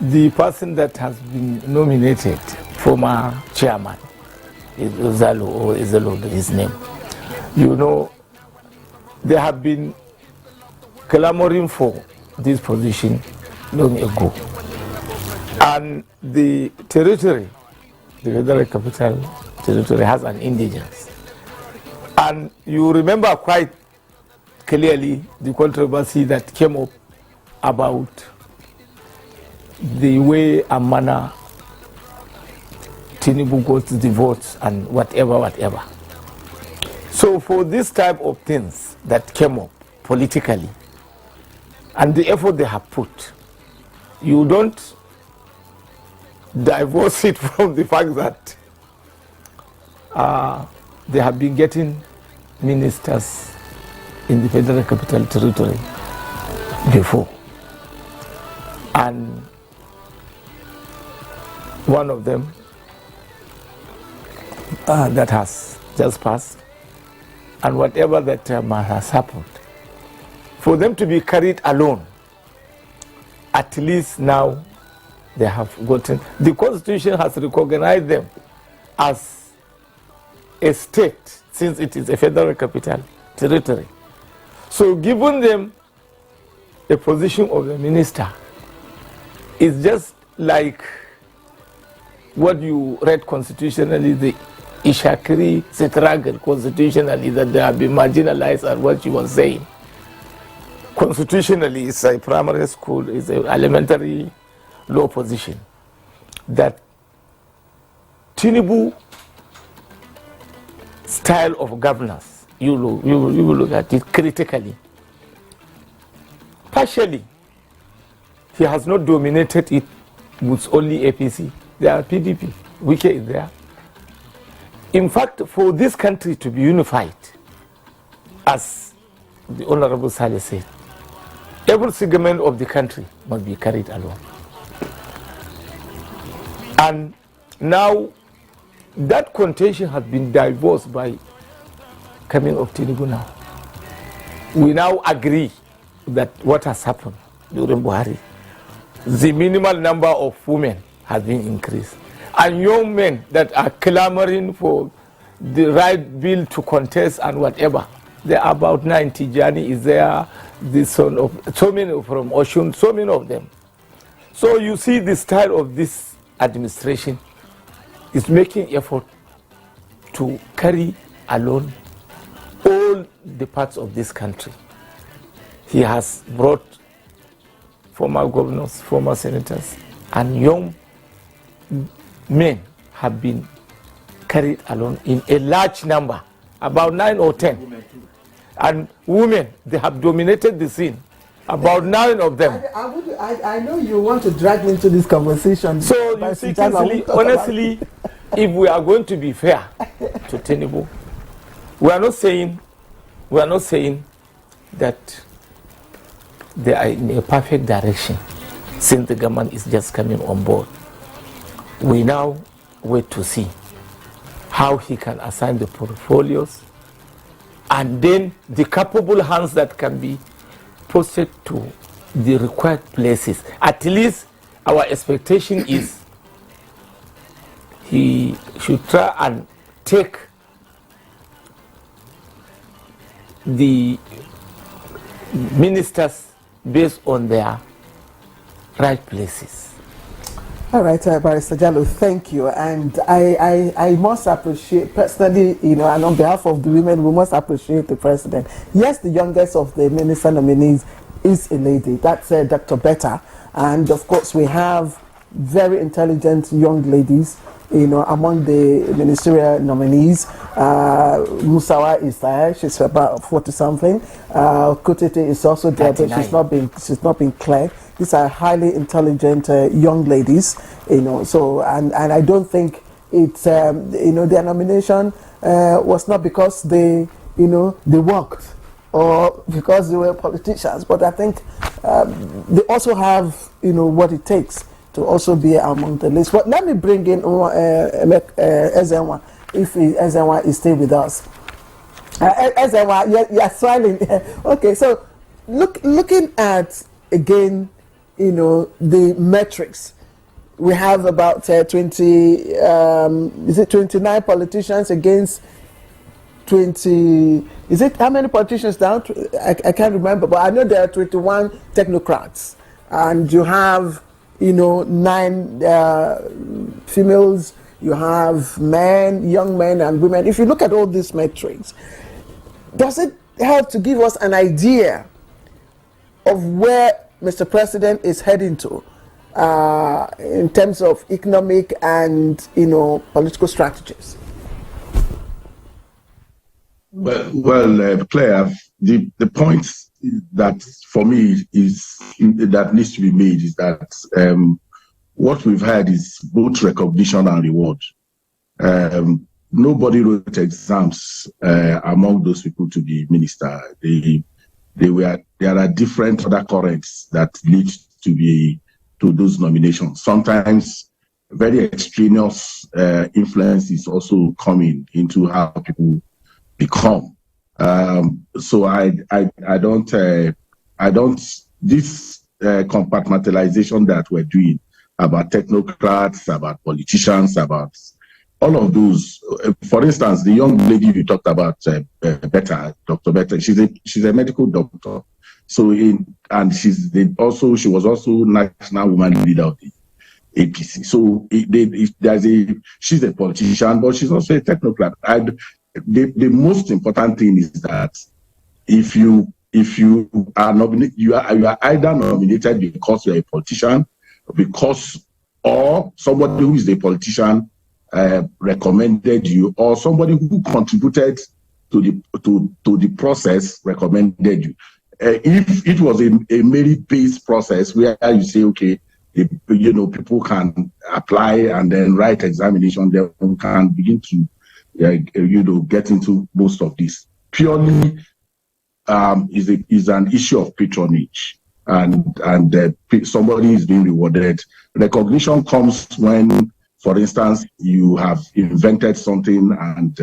the person that has been nominated, former chairman, is Uzalo, or Izalo, his name. They have been clamoring for this position long ago. And the territory, the Federal Capital Territory, has an indigence. And you remember quite clearly the controversy that came up about the way and manner Tinubu got the votes and whatever. So for this type of things that came up politically and the effort they have put, you don't divorce it from the fact that they have been getting ministers in the Federal Capital Territory before. And one of them that has just passed, and whatever that has happened, for them to be carried alone, at least now they have gotten, the Constitution has recognized them as a state, since it is a Federal Capital Territory. So giving them a position of the minister is just like what you read constitutionally, the Ishakiri struggle constitutionally, that they have been marginalized, and what you were saying. Constitutionally, it's a primary school, it's an elementary law position. That Tinubu style of governance, you will look at it critically. Partially, he has not dominated it with only APC. There are PDP, Wike is there. In fact, for this country to be unified, as the Honorable Saleh said, every segment of the country must be carried along. And now that contention has been divorced by coming of Tinubu now. We now agree that what has happened during Buhari, the minimal number of women has been increased. And young men that are clamoring for the right bill to contest and whatever, there are about 90. Johnny is there, the son of so many from Oshun, so many of them. So you see the style of this administration is making effort to carry along all the parts of this country. He has brought former governors, former senators, and young men have been carried along in a large number, about 9 or 10. And women, they have dominated the scene, about 9 of them. I know you want to drag me into this conversation. So you see, honestly, if we are going to be fair to Tinubu, we are not saying that they are in a perfect direction since the government is just coming on board. We now wait to see how he can assign the portfolios and then the capable hands that can be posted to the required places. At least our expectation is he should try and take the ministers based on their right places. All right, Barrister Jallo, thank you. And I must appreciate, personally, and on behalf of the women, we must appreciate the president. Yes, the youngest of the minister nominees is a lady. That's Dr. Betta. And of course, we have very intelligent young ladies, among the ministerial nominees. Musawa is there. She's about 40-something. Kotete is also there, 39. But she's not been clear. These are highly intelligent young ladies, So and I don't think it's their nomination was not because they worked or because they were politicians, but I think they also have what it takes to also be among the list. But let me bring in Ezenwa, if Ezenwa is still with us. Ezenwa, you're smiling. Okay, so looking at again, the metrics. We have about 29 politicians against 20. Is it how many politicians down? I can't remember, but I know there are 21 technocrats, and you have 9 females. You have men, young men, and women. If you look at all these metrics, does it help to give us an idea of where Mr. President is heading to in terms of economic and political strategies? Well, Claire, the point that for me that needs to be made is that what we've had is both recognition and reward. Nobody wrote exams among those people to be minister. There are different other currents that lead to those nominations. Sometimes very extraneous influence is also coming into how people become. So I don't this compartmentalization that we're doing about technocrats, about politicians, about all of those. For instance, the young lady you talked about, Betta, Dr. Betta, she's a medical doctor. So she was also national woman leader of the APC. So she's a politician, but she's also a technocrat. The most important thing is that if you are nominated, you are either nominated because you're a politician, or somebody who is a politician recommended you, or somebody who contributed to the process recommended you. If it was a merit-based process where you say, okay, people can apply and then write examination, then we can begin to get into most of this. Purely is an issue of patronage, and somebody is being rewarded. Recognition comes when, for instance, you have invented something and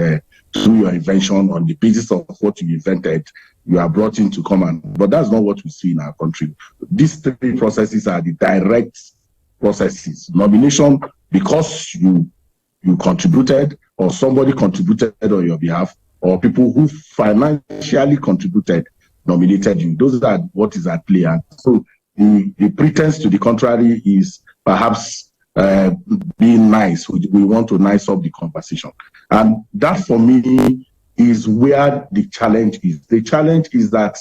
through your invention, on the basis of what you invented, you are brought in to come and, but that's not what we see in our country. These three processes are the direct processes. Nomination because you contributed, or somebody contributed on your behalf, or people who financially contributed nominated you. Those are what is at play. And so the pretense to the contrary is perhaps being nice. We want to nice up the conversation. And that for me is where the challenge is. The challenge is that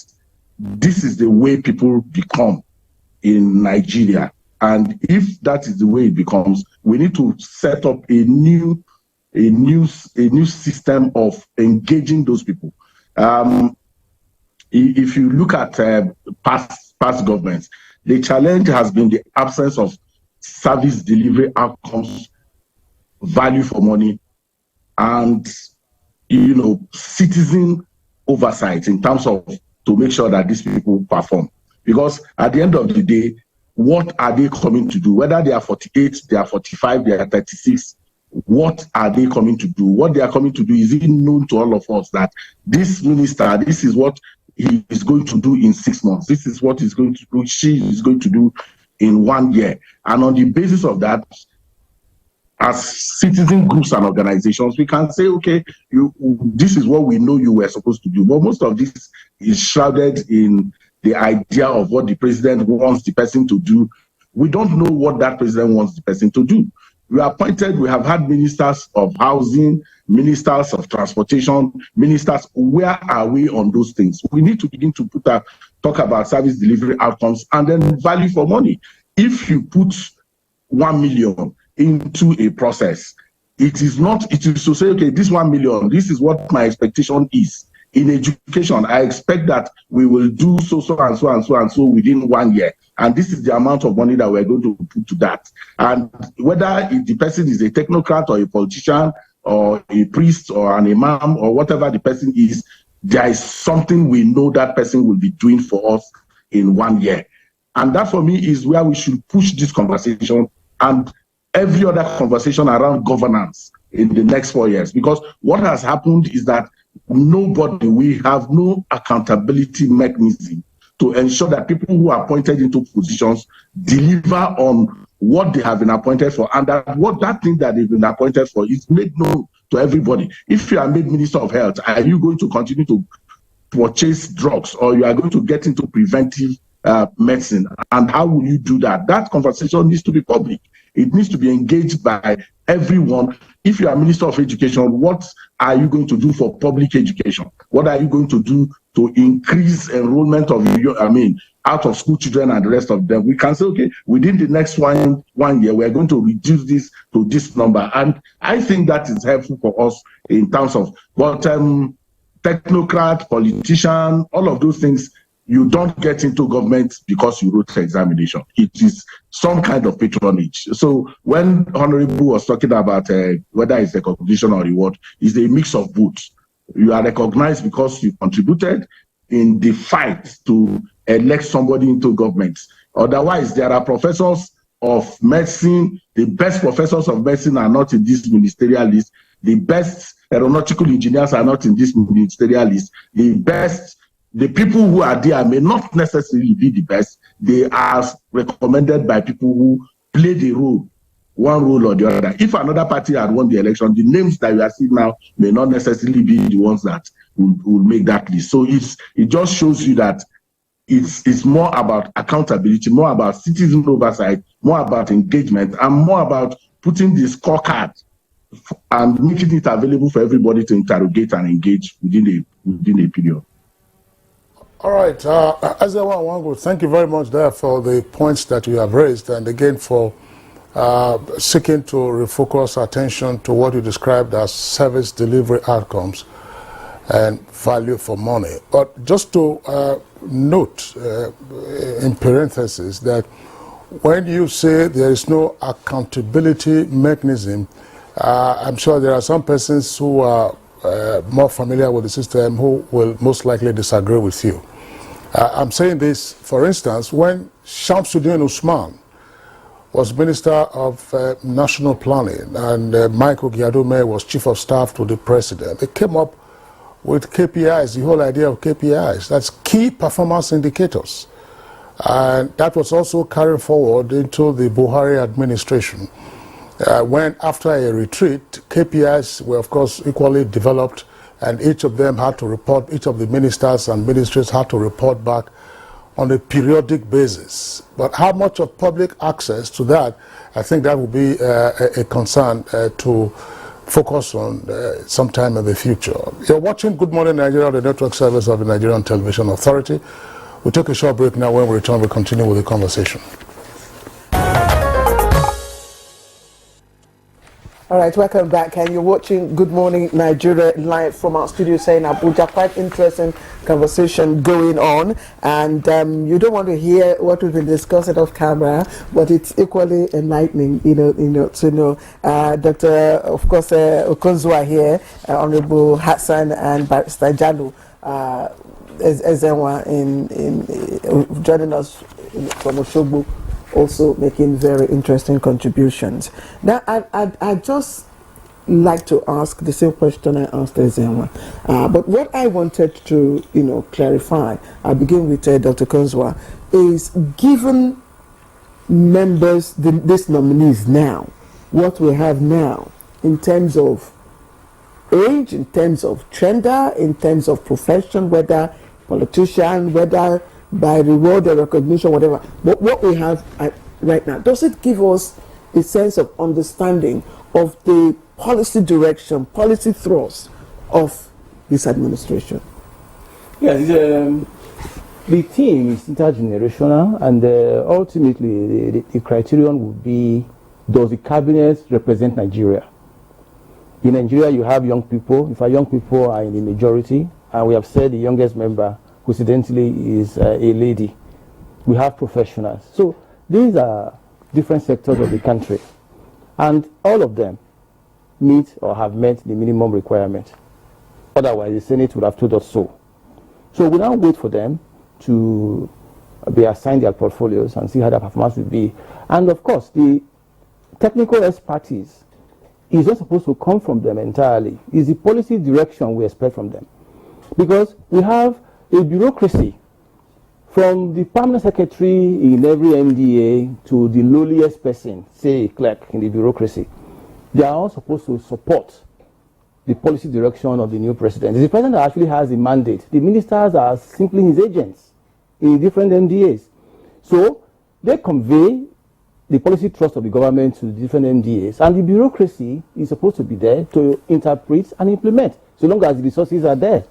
this is the way people become in Nigeria. And if that is the way it becomes, we need to set up a new system of engaging those people. If you look at past governments, the challenge has been the absence of service delivery outcomes, value for money, and citizen oversight in terms of to make sure that these people perform. Because at the end of the day, what are they coming to do? Whether they are 48, they are 45, they are 36, what are they coming to do? What they are coming to do is it known to all of us that this minister, this is what he is going to do in 6 months. This is what he's going to do, she is going to do in 1 year. And on the basis of that, as citizen groups and organizations, we can say, okay, this is what we know you were supposed to do. But most of this is shrouded in the idea of what the president wants the person to do. We don't know what that president wants the person to do. We are appointed, we have had ministers of housing, ministers of transportation, ministers. Where are we on those things? We need to begin to talk about service delivery outcomes and then value for money. If you put 1 million into a process, it is to say, okay, this 1 million, this is what my expectation is. In education, I expect that we will do so and so within 1 year. And this is the amount of money that we're going to put to that. And whether the person is a technocrat or a politician or a priest or an imam or whatever the person is, there is something we know that person will be doing for us in 1 year. And that for me is where we should push this conversation and every other conversation around governance in the next 4 years. Because what has happened is that we have no accountability mechanism to ensure that people who are appointed into positions deliver on what they have been appointed for, and that thing that they've been appointed for is made known to everybody. If you are made Minister of Health, are you going to continue to purchase drugs, or you are going to get into preventive medicine? And how will you do that? That conversation needs to be public. It needs to be engaged by everyone. If you are Minister of Education, what are you going to do for public education? What are you going to do to increase enrollment of out of school children and the rest of them? We can say, okay, within the next one year, we're going to reduce this to this number. And I think that is helpful for us in terms of, but technocrat, politician, all of those things, you don't get into government because you wrote the examination. It is some kind of patronage. So when Honorable was talking about whether it's recognition or reward, it's a mix of both. You are recognized because you contributed in the fight to elect somebody into government. Otherwise, there are professors of medicine. The best professors of medicine are not in this ministerial list. The best aeronautical engineers are not in this ministerial list. The people who are there may not necessarily be the best. They are recommended by people who play the role, one role or the other. If another party had won the election, the names that you are seeing now may not necessarily be the ones that will make that list. So it just shows you that it's more about accountability, more about citizen oversight, more about engagement, and more about putting the scorecard and making it available for everybody to interrogate and engage within a period. All right, Azewa Wango, thank you very much there for the points that you have raised, and again for seeking to refocus attention to what you described as service delivery outcomes and value for money. But just to note in parentheses that when you say there is no accountability mechanism, I'm sure there are some persons who are more familiar with the system who will most likely disagree with you. I'm saying this, for instance, when Shamsuddin Usman was Minister of National Planning, and Michael Giadume was Chief of Staff to the President. They came up with KPIs, the whole idea of KPIs. That's key performance indicators. And that was also carried forward into the Buhari administration. When after a retreat, KPIs were of course equally developed, and each of them had to report, each of the ministers and ministries had to report back on a periodic basis. But how much of public access to that, I think that will be a concern to focus on sometime in the future. You're watching Good Morning Nigeria, the network service of the Nigerian Television Authority. We'll take a short break now. When we return, we'll continue with the conversation. All right, welcome back, and you're watching Good Morning Nigeria live from our studio in Abuja. Quite interesting conversation going on, and you don't want to hear what we've been discussing off camera, but it's equally enlightening, to know. Dr. Of course, Okonzua here, Honorable Hassan, and Barrister Jalo Ezenwa in joining us from Oshogbo, also making very interesting contributions. Now, I'd just like to ask the same question I asked Ezenwa, but what I wanted to, clarify, I'll begin with Dr. Konzwa, is given members, these nominees now, what we have now, in terms of age, in terms of gender, in terms of profession, whether politician, whether by reward or recognition, whatever. But what we have right now, does it give us a sense of understanding of the policy direction, policy thrust of this administration? Yes, the theme is intergenerational, and ultimately the criterion would be, does the cabinet represent Nigeria? In Nigeria, you have young people. In fact, young people are in the majority, and we have said the youngest member, coincidentally, is a lady. We have professionals. So these are different sectors of the country, and all of them meet or have met the minimum requirement. Otherwise, the Senate would have told us so. So we now wait for them to be assigned their portfolios and see how their performance will be. And of course, the technical expertise is not supposed to come from them entirely. It's the policy direction we expect from them. Because we have a bureaucracy, from the permanent secretary in every NTA to the lowliest person, say a clerk in the bureaucracy. They are all supposed to support the policy direction of the new president. It's the president that actually has the mandate. The ministers are simply his agents in different NDAs. So they convey the policy thrust of the government to the different NDAs, and the bureaucracy is supposed to be there to interpret and implement, so long as the resources are there.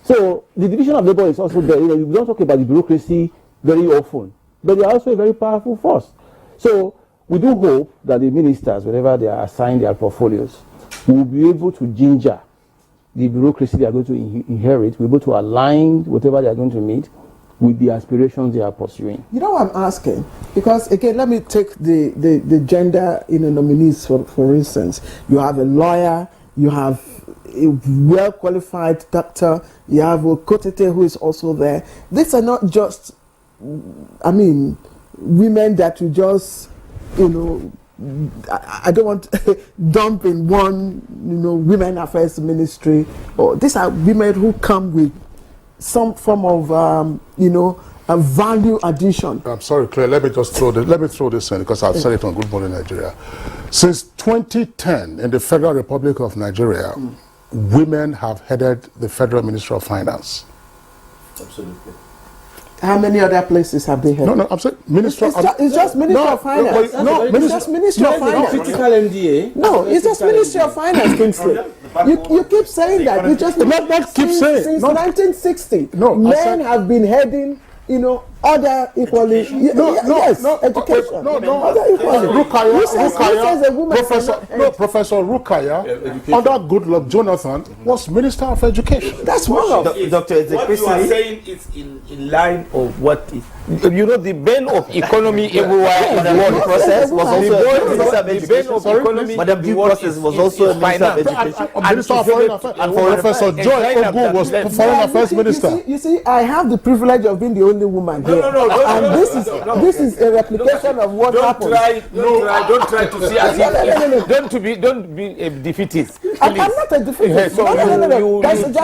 So the division of labor is also there. We don't talk about the bureaucracy very often, but they are also a very powerful force. So we do hope that the ministers, whenever they are assigned their portfolios, will be able to ginger the bureaucracy they are going to inherit, will be able to align whatever they are going to meet with the aspirations they are pursuing. You know what I'm asking? Because again, let me take the gender nominees for instance. You have a lawyer, you have a well-qualified doctor, you have Okotete who is also there. These are not just, women that you just, I don't want to dump in one, women affairs ministry. Or these are women who come with some form of, a value addition. I'm sorry, Claire, let me throw this in, because I've said it on Good Morning Nigeria. Since 2010, in the Federal Republic of Nigeria, women have headed the Federal Ministry of Finance. Absolutely. How many other places have they headed? No, I'm saying Ministry of Finance. It's just Ministry of Finance. It's just Ministry of Finance. Critical MDA. No, it's just Ministry of Finance, Kingsley. You keep saying that. You just not keep saying. Since 1960, men have been heading, other equally. Education. Other equally. Professor Rukaya, under Goodluck Jonathan, was Minister of Education. That's one of Dr. What you are saying is in line of what is. The bane of economy everywhere in the world process was also a Minister of Education. Madam due process was also a Minister of Education. Minister of Foreign Affairs. And Professor Joy Ogu was Foreign Affairs Minister. You see, I have the privilege of being the only woman there. And this is a replication of what happened. Don't try to see as if don't be a defeatist. I'm not a defeatist. So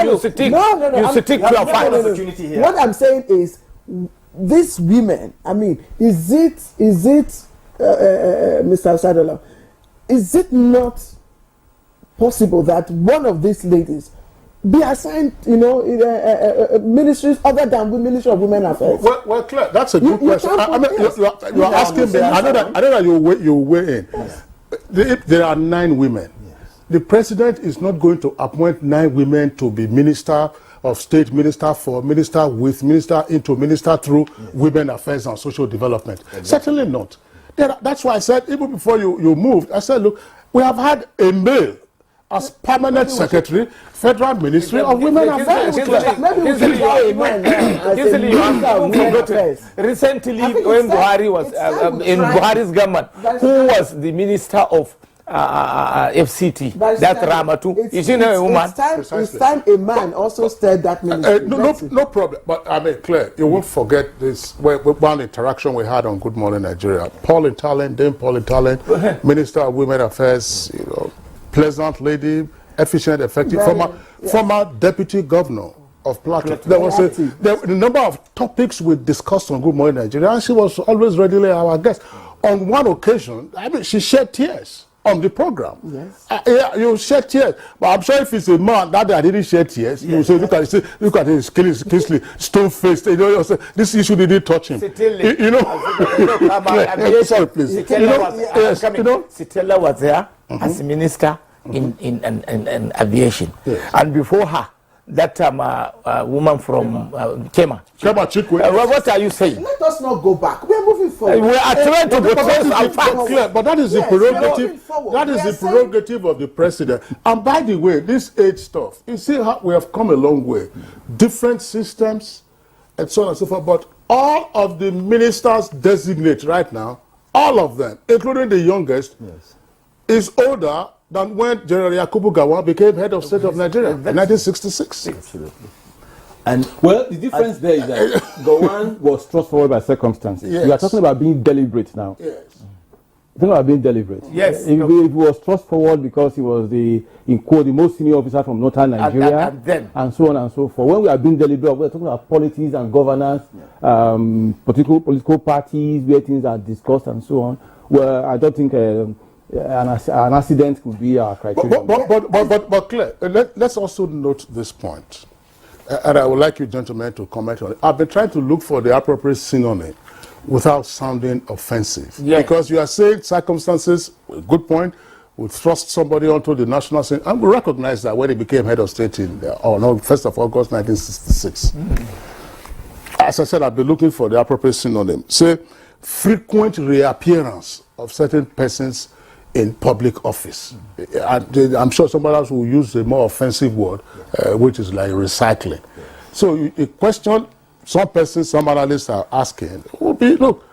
you stick to your facts. What I'm saying is, these women, I mean, is it Mr. Sadola, is it not possible that one of these ladies be assigned, ministries other than the Ministry of Women Affairs? Well, Claire, that's a good question. I mean, you're asking me. I know that you weigh in. Yes. If there are 9 women, yes, the president is not going to appoint 9 women to be minister of state, minister for, minister with, minister into, minister through, yes, women affairs and social development. Exactly. Certainly not. That's why I said, even before you moved, I said, look, we have had a male as permanent secretary, Federal Ministry of Women Affairs. Recently, when Buhari was in Buhari's government, who was the minister of FCT? That's Ramatu. Is she not a woman? It's time a man also stirred that ministry. No problem. But I mean, Claire, you won't forget this one interaction we had on Good Morning Nigeria. Dame Paul Talent, Minister of Women Affairs, pleasant lady, efficient, effective, former deputy governor of Plateau. There was a number of topics we discussed on Good Morning Nigeria, and she was always readily our guest. On one occasion, I mean, she shed tears on the program. Yes. You shed tears, but I'm sure if it's a man that I didn't shed tears, yes, you say, look at his Kingsley, stone-faced. This issue didn't touch him. Sorry, please. Sitela was there as a minister in aviation, yes, and before her, that woman from Kema Chikwe. What are you saying? Let us not go back. We are moving forward. We are trying to trace our facts. But that is the prerogative. That is the prerogative of the president. And by the way, this age stuff, you see how we have come a long way. Different systems, and so on and so forth. But all of the ministers designate right now, all of them, including the youngest, yes, is older than when General Yakubu Gowon became head of state of Nigeria in 1966. Absolutely. And well, the difference there is that Gowon was thrust forward by circumstances. Yes. We are talking about being deliberate now. Yes. Talking about being deliberate. Yes. If he was thrust forward because he was the most senior officer from northern Nigeria, and so on and so forth. When we are being deliberate, we are talking about politics and governance, political parties, where things are discussed and so on. Well, I don't think an accident could be our criteria. But Claire, let's also note this point, and I would like you gentlemen to comment on it. I've been trying to look for the appropriate synonym without sounding offensive, yes, because you are saying circumstances, good point, would thrust somebody onto the national scene, and we recognize that when he became head of state in 1st of August 1966. As I said, I've been looking for the appropriate synonym. Say, frequent reappearance of certain persons in public office. I'm sure somebody else will use a more offensive word, which is like recycling. So a question some persons, some analysts are asking would be, look,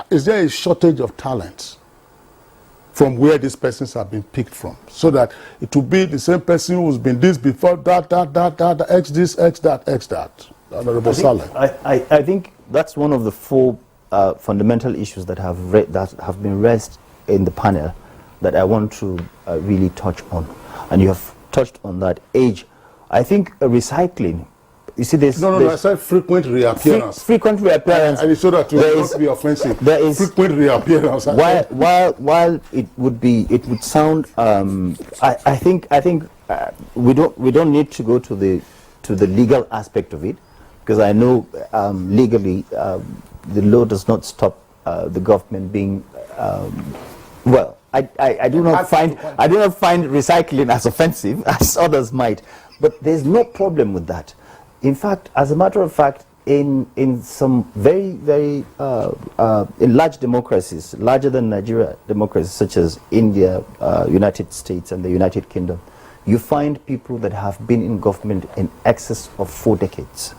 is there a shortage of talent from where these persons have been picked from? So that it will be the same person who's been this before, that, X this, X that, X that. Honorable Saleh. I think that's one of the 4 fundamental issues that have been raised in the panel that I want to really touch on. And you have touched on that age. I think recycling, you see this... No, I said frequent reappearance. Frequent reappearance. And so that it will not be offensive. There is frequent reappearance. While it would sound... I think we don't need to go to the legal aspect of it, because I know legally the law does not stop the government being... well, I do not find recycling as offensive as others might, but there's no problem with that. In fact, as a matter of fact, in some very in large democracies, larger than Nigeria democracies such as India, United States, and the United Kingdom, you find people that have been in government in excess of 4 decades,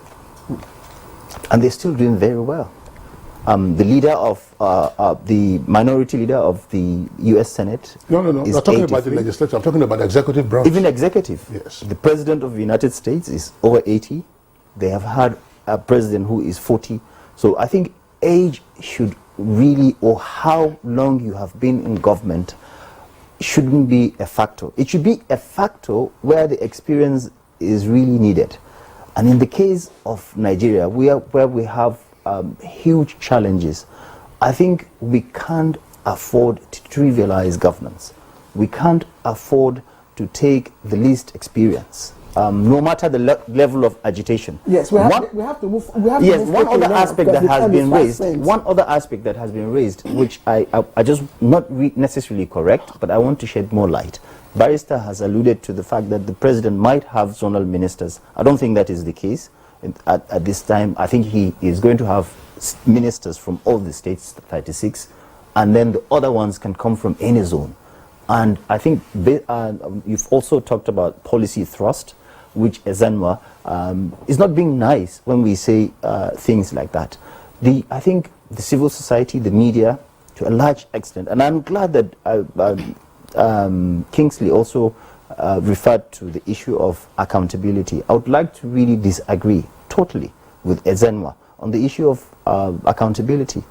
and they're still doing very well. The leader of the minority leader of the U.S. Senate. No. I'm not talking about the legislature. I'm talking about the executive branch. Even executive. Yes. The president of the United States is over 80. They have had a president who is 40. So I think age should really, or how long you have been in government, shouldn't be a factor. It should be a factor where the experience is really needed. And in the case of Nigeria, where we have huge challenges, I think we can't afford to trivialize governance. We can't afford to take the least experience, no matter the level of agitation. Yes, we have to move. Yes, one other aspect that has been raised. One other aspect that has been raised, which I just not necessarily correct, but I want to shed more light. Barrister has alluded to the fact that the president might have zonal ministers. I don't think that is the case at this time. I think he is going to have ministers from all the states, 36, and then the other ones can come from any zone. And I think you've also talked about policy thrust, which Ezenwa is not being nice when we say things like that. I think the civil society, the media, to a large extent, and I'm glad that Kingsley also referred to the issue of accountability. I would like to really disagree totally with Ezenwa on the issue of accountability.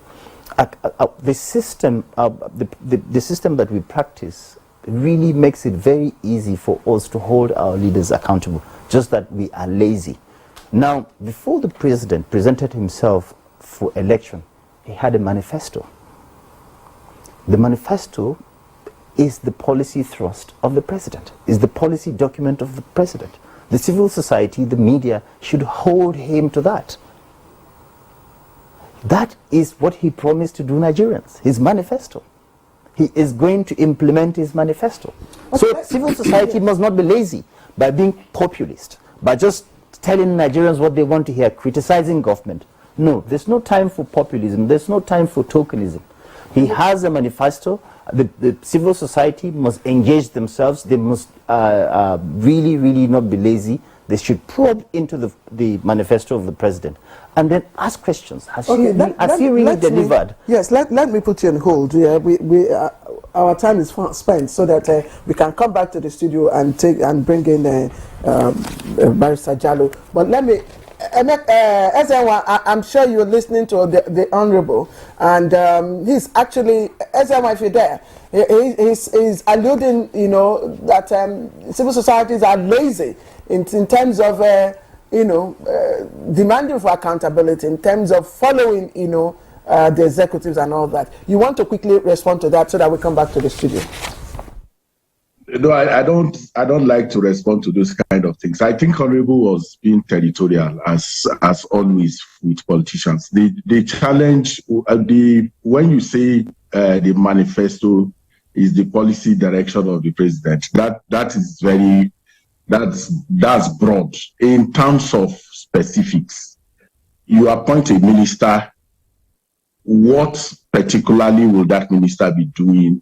The system that we practice really makes it very easy for us to hold our leaders accountable, just that we are lazy. Now, before the president presented himself for election, he had a manifesto. The manifesto is the policy thrust of the president, is the policy document of the president. The civil society, the media should hold him to that. That is what he promised to do Nigerians, his manifesto. He is going to implement his manifesto. So civil society must not be lazy by being populist, by just telling Nigerians what they want to hear, criticizing government. No, there's no time for populism, there's no time for tokenism. He has a manifesto. The civil society must engage themselves. They must really, really not be lazy. They should probe into the manifesto of the president and then ask questions. Has he really delivered? Yes, let me put you on hold. Yeah, our time is spent so that we can come back to the studio and bring in Barrister Jallo. But let me, I'm sure you're listening to the Honorable, and he's actually, if you're there, he's alluding, that civil societies are lazy in terms of, demanding for accountability, in terms of following, the executives and all that. You want to quickly respond to that so that we come back to the studio? No, I don't like to respond to those kind of things. I think Honorable was being territorial as always with politicians. They challenge when you say the manifesto is the policy direction of the president. That is that's broad. In terms of specifics, you appoint a minister. What particularly will that minister be doing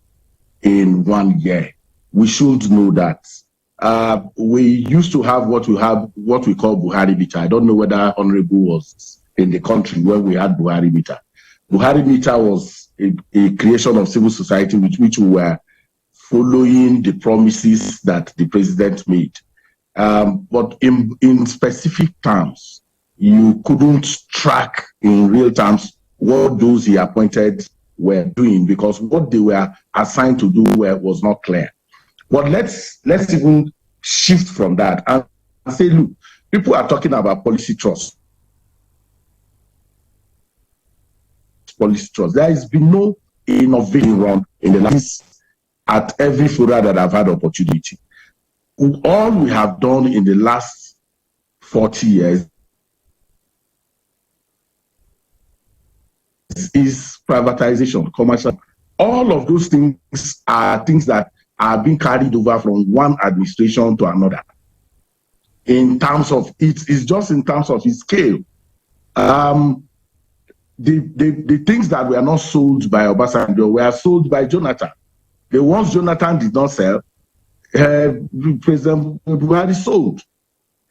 in 1 year? We should know that. We used to have what we call Buhari Meter. I don't know whether Honorable was in the country when we had Buhari Meter. Buhari Meter was a creation of civil society which we were following the promises that the president made. But in specific terms, you couldn't track in real terms what those he appointed were doing because what they were assigned to do was not clear. But let's even shift from that and say, look, people are talking about policy trust. Policy trust. There has been no innovation wrong in the last at every fora that I've had opportunity. All we have done in the last 40 years is privatization, commercial. All of those things are things that are being carried over from one administration to another. In terms of it's just in terms of its scale. The things that were not sold by Obasanjo were sold by Jonathan. The ones Jonathan did not sell, President Buhari sold.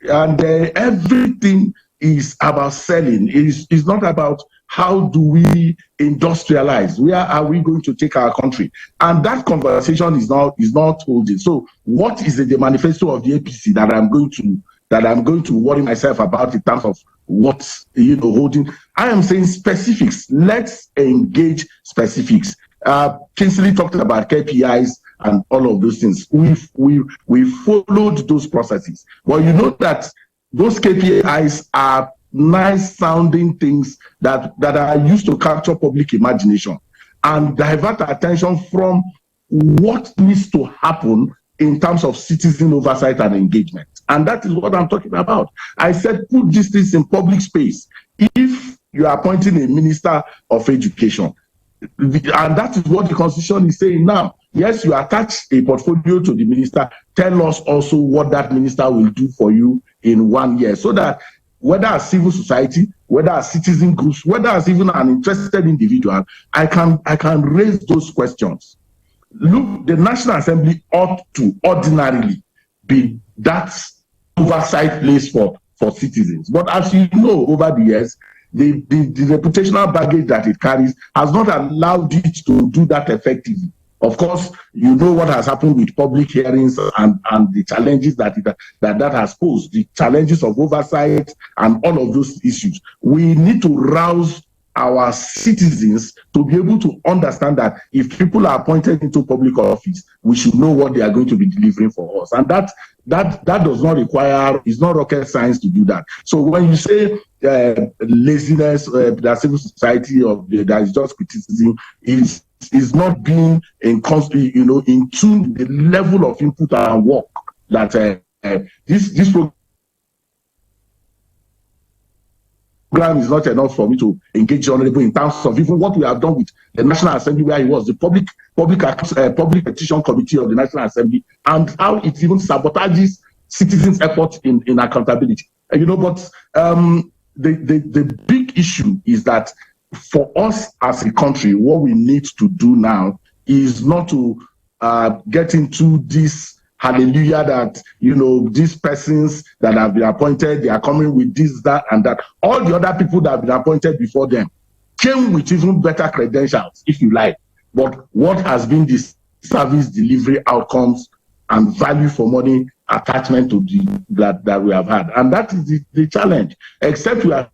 And everything is about selling. It's not about how do we industrialize? Where are we going to take our country? And that conversation is not holding. So what is the manifesto of the APC that I'm going to that I'm going to worry myself about in terms of what, holding. I am saying specifics. Let's engage specifics. Kingsley talked about KPIs and all of those things. We followed those processes. Well, you know that those KPIs are nice sounding things that are used to capture public imagination and divert attention from what needs to happen in terms of citizen oversight and engagement. And that is what I'm talking about. I said, put these things in public space. If you are appointing a minister of education, and that is what the Constitution is saying now. Yes, you attach a portfolio to the minister. Tell us also what that minister will do for you in 1 year, so that whether as civil society, whether as citizen groups, whether as even an interested individual, I can raise those questions. Look, the National Assembly ought to ordinarily be that oversight place for citizens. But as you know, over the years, the reputational baggage that it carries has not allowed it to do that effectively. Of course, you know what has happened with public hearings and the challenges that has posed, the challenges of oversight and all of those issues. We need to rouse our citizens to be able to understand that if people are appointed into public office, we should know what they are going to be delivering for us. And that does not require, it's not rocket science to do that. So when you say laziness, that civil society that is just criticism, is not being in tune the level of input and work that this program is not enough for me to engage the Honorable in terms of even what we have done with the National Assembly, where he was the public petition committee of the National Assembly, and how it even sabotages citizens' efforts in accountability. But the big issue is that for us as a country, what we need to do now is not to get into this hallelujah that, these persons that have been appointed, they are coming with this, that, and that. All the other people that have been appointed before them came with even better credentials, if you like. But what has been the service delivery outcomes and value for money attachment to that we have had? And that is the challenge. Except we are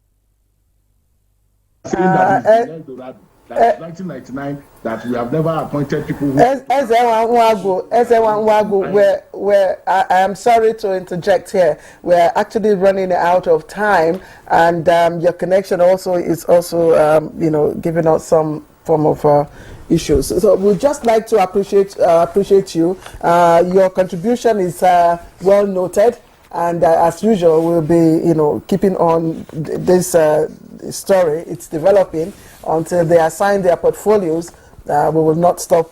saying that that's 1999, that we have never appointed people who... I am sorry to interject here. We're actually running out of time, and your connection is giving us some form of issues. So we'd just like to appreciate you. Your contribution is well noted. And as usual, we'll be, keeping on this story. It's developing until they assign their portfolios. We will not stop,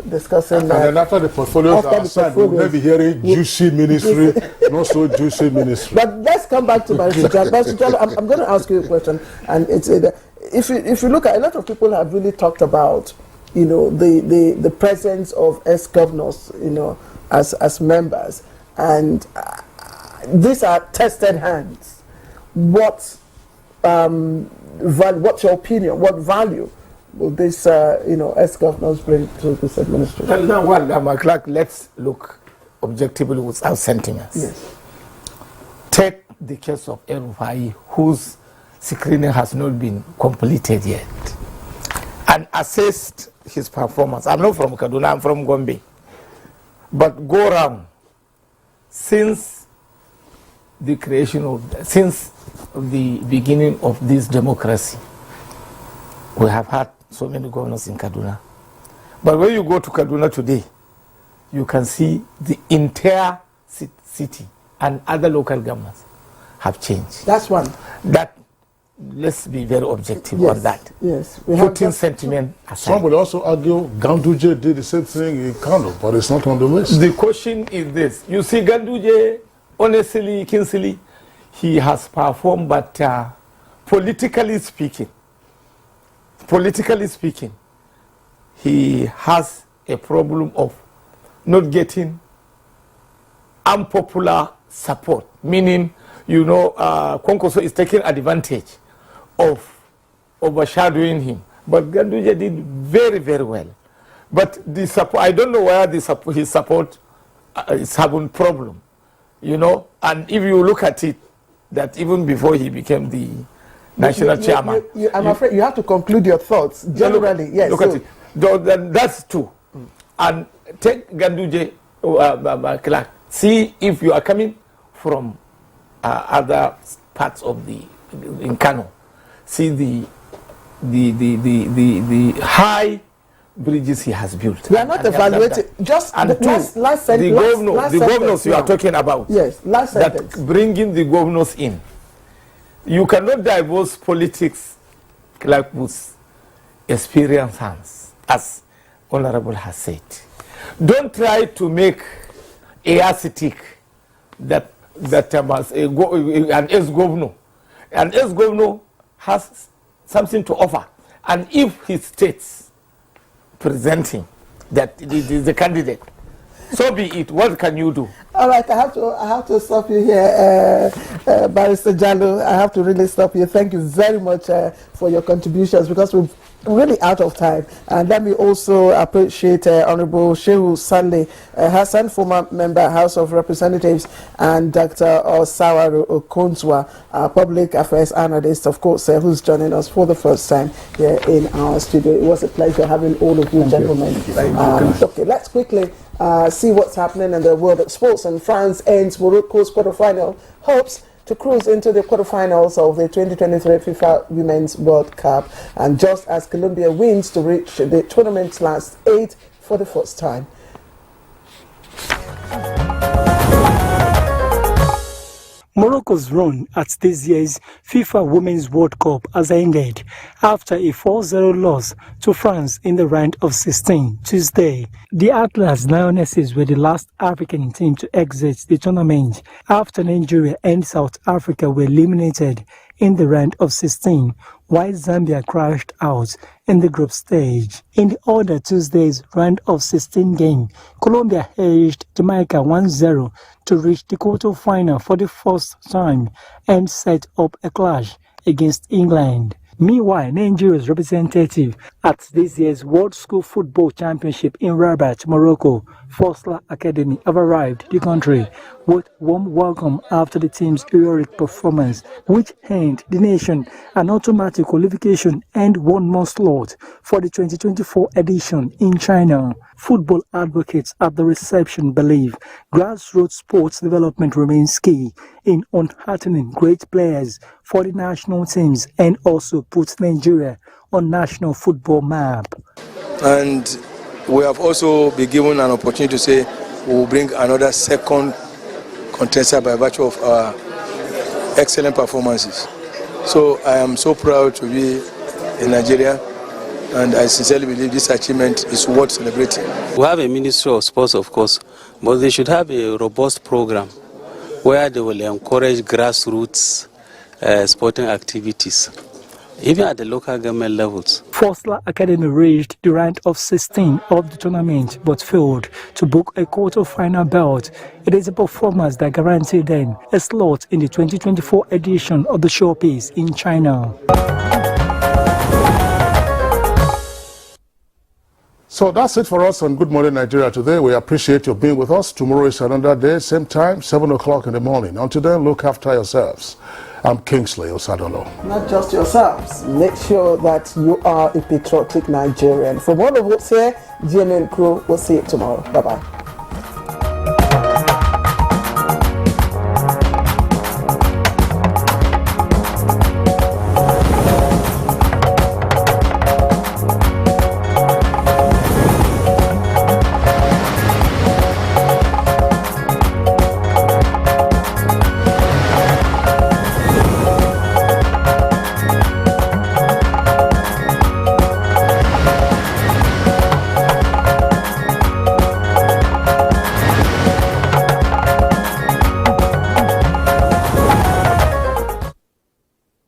discussing. And then after the portfolios are assigned, we'll maybe hearing juicy ministry, not so juicy ministry. But let's come back to Ministerial. I'm going to ask you a question, and it's if you look at, a lot of people have really talked about, the presence of ex-governors, as members, and these are tested hands. What's your opinion? What value will this, ex-governors bring to this administration? Now, Clark, let's look objectively without sentiments. Yes. Take the case of El-Rufai, whose screening has not been completed yet, and assess his performance. I'm not from Kaduna, I'm from Gombe. But go around. Since the beginning of this democracy, we have had so many governors in Kaduna. But when you go to Kaduna today, you can see the entire city and other local governments have changed. That's one. Let's be very objective on that. Yes. Putting sentiment aside. Some will also argue Ganduje did the same thing in Kano, but it's not on the list. The question is this. You see, Ganduje, honestly, Kingsley, he has performed, but politically speaking, he has a problem of not getting unpopular support, meaning, Konkoso is taking advantage of overshadowing him. But Ganduje did very, very well. But the support, I don't know where his support is having problem. you know, and if you look at it, that even before he became the national chairman. I'm afraid you have to conclude your thoughts. Generally, yes. Look at it. That's true. And take Ganduje Clark. See if you are coming from other parts of in Kano. See the high bridges he has built. We are not evaluating. Just and the last sentence. The governors you are talking about. Yes, last sentence. That bringing the governors in. You cannot divorce politics, like with experienced hands, as Honorable has said. Don't try to make aesthetic that an ex-governor. An ex-governor has something to offer, and if he states presenting that it is the candidate, so be it. What can you do? All right, I have to stop you here, Barrister Jallo. I have to really stop you. Thank you very much for your contributions, because we're really out of time. And let me also appreciate Honorable Shehu Sale Hassan, former member, House of Representatives, and Dr. Osawaru Okontwa, public affairs analyst, of course, who's joining us for the first time here in our studio. It was a pleasure having all of you gentlemen. Okay, let's quickly see what's happening in the world of sports. And France ends Morocco's quarterfinal hopes to cruise into the quarterfinals of the 2023 FIFA Women's World Cup, and just as Colombia wins to reach the tournament's last 8 for the first time. Morocco's run at this year's FIFA Women's World Cup has ended after a 4-0 loss to France in the round of 16 Tuesday. The Atlas Lionesses were the last African team to exit the tournament after Nigeria and South Africa were eliminated in the round of 16, while Zambia crashed out in the group stage. In the other Tuesday's round of 16 game, Colombia edged Jamaica 1-0 to reach the quarter-final for the first time and set up a clash against England. Meanwhile, Nigeria's representative at this year's World School Football Championship in Rabat, Morocco, Fosla Academy, have arrived the country with warm welcome after the team's heroic performance, which earned the nation an automatic qualification and one more slot for the 2024 edition in China. Football advocates at the reception believe grassroots sports development remains key in unheartening great players for the national teams and also puts Nigeria on national football map. And we have also been given an opportunity to say we will bring another second contender by virtue of our excellent performances. So I am so proud to be in Nigeria, and I sincerely believe this achievement is worth celebrating. We have a Ministry of Sports, of course, but they should have a robust program where they will encourage grassroots sporting activities, even at the local government levels. Fosla Academy reached the round of 16 of the tournament but failed to book a quarter-final belt. It is a performance that guaranteed them a slot in the 2024 edition of the showpiece in China. So that's it for us on Good Morning Nigeria today. We appreciate you being with us. Tomorrow is another day, same time, 7 o'clock in the morning. Until then, look after yourselves. I'm Kingsley Osadolo. Not just yourselves. Make sure that you are a patriotic Nigerian. From all of us here, GMN crew, we'll see you tomorrow. Bye-bye.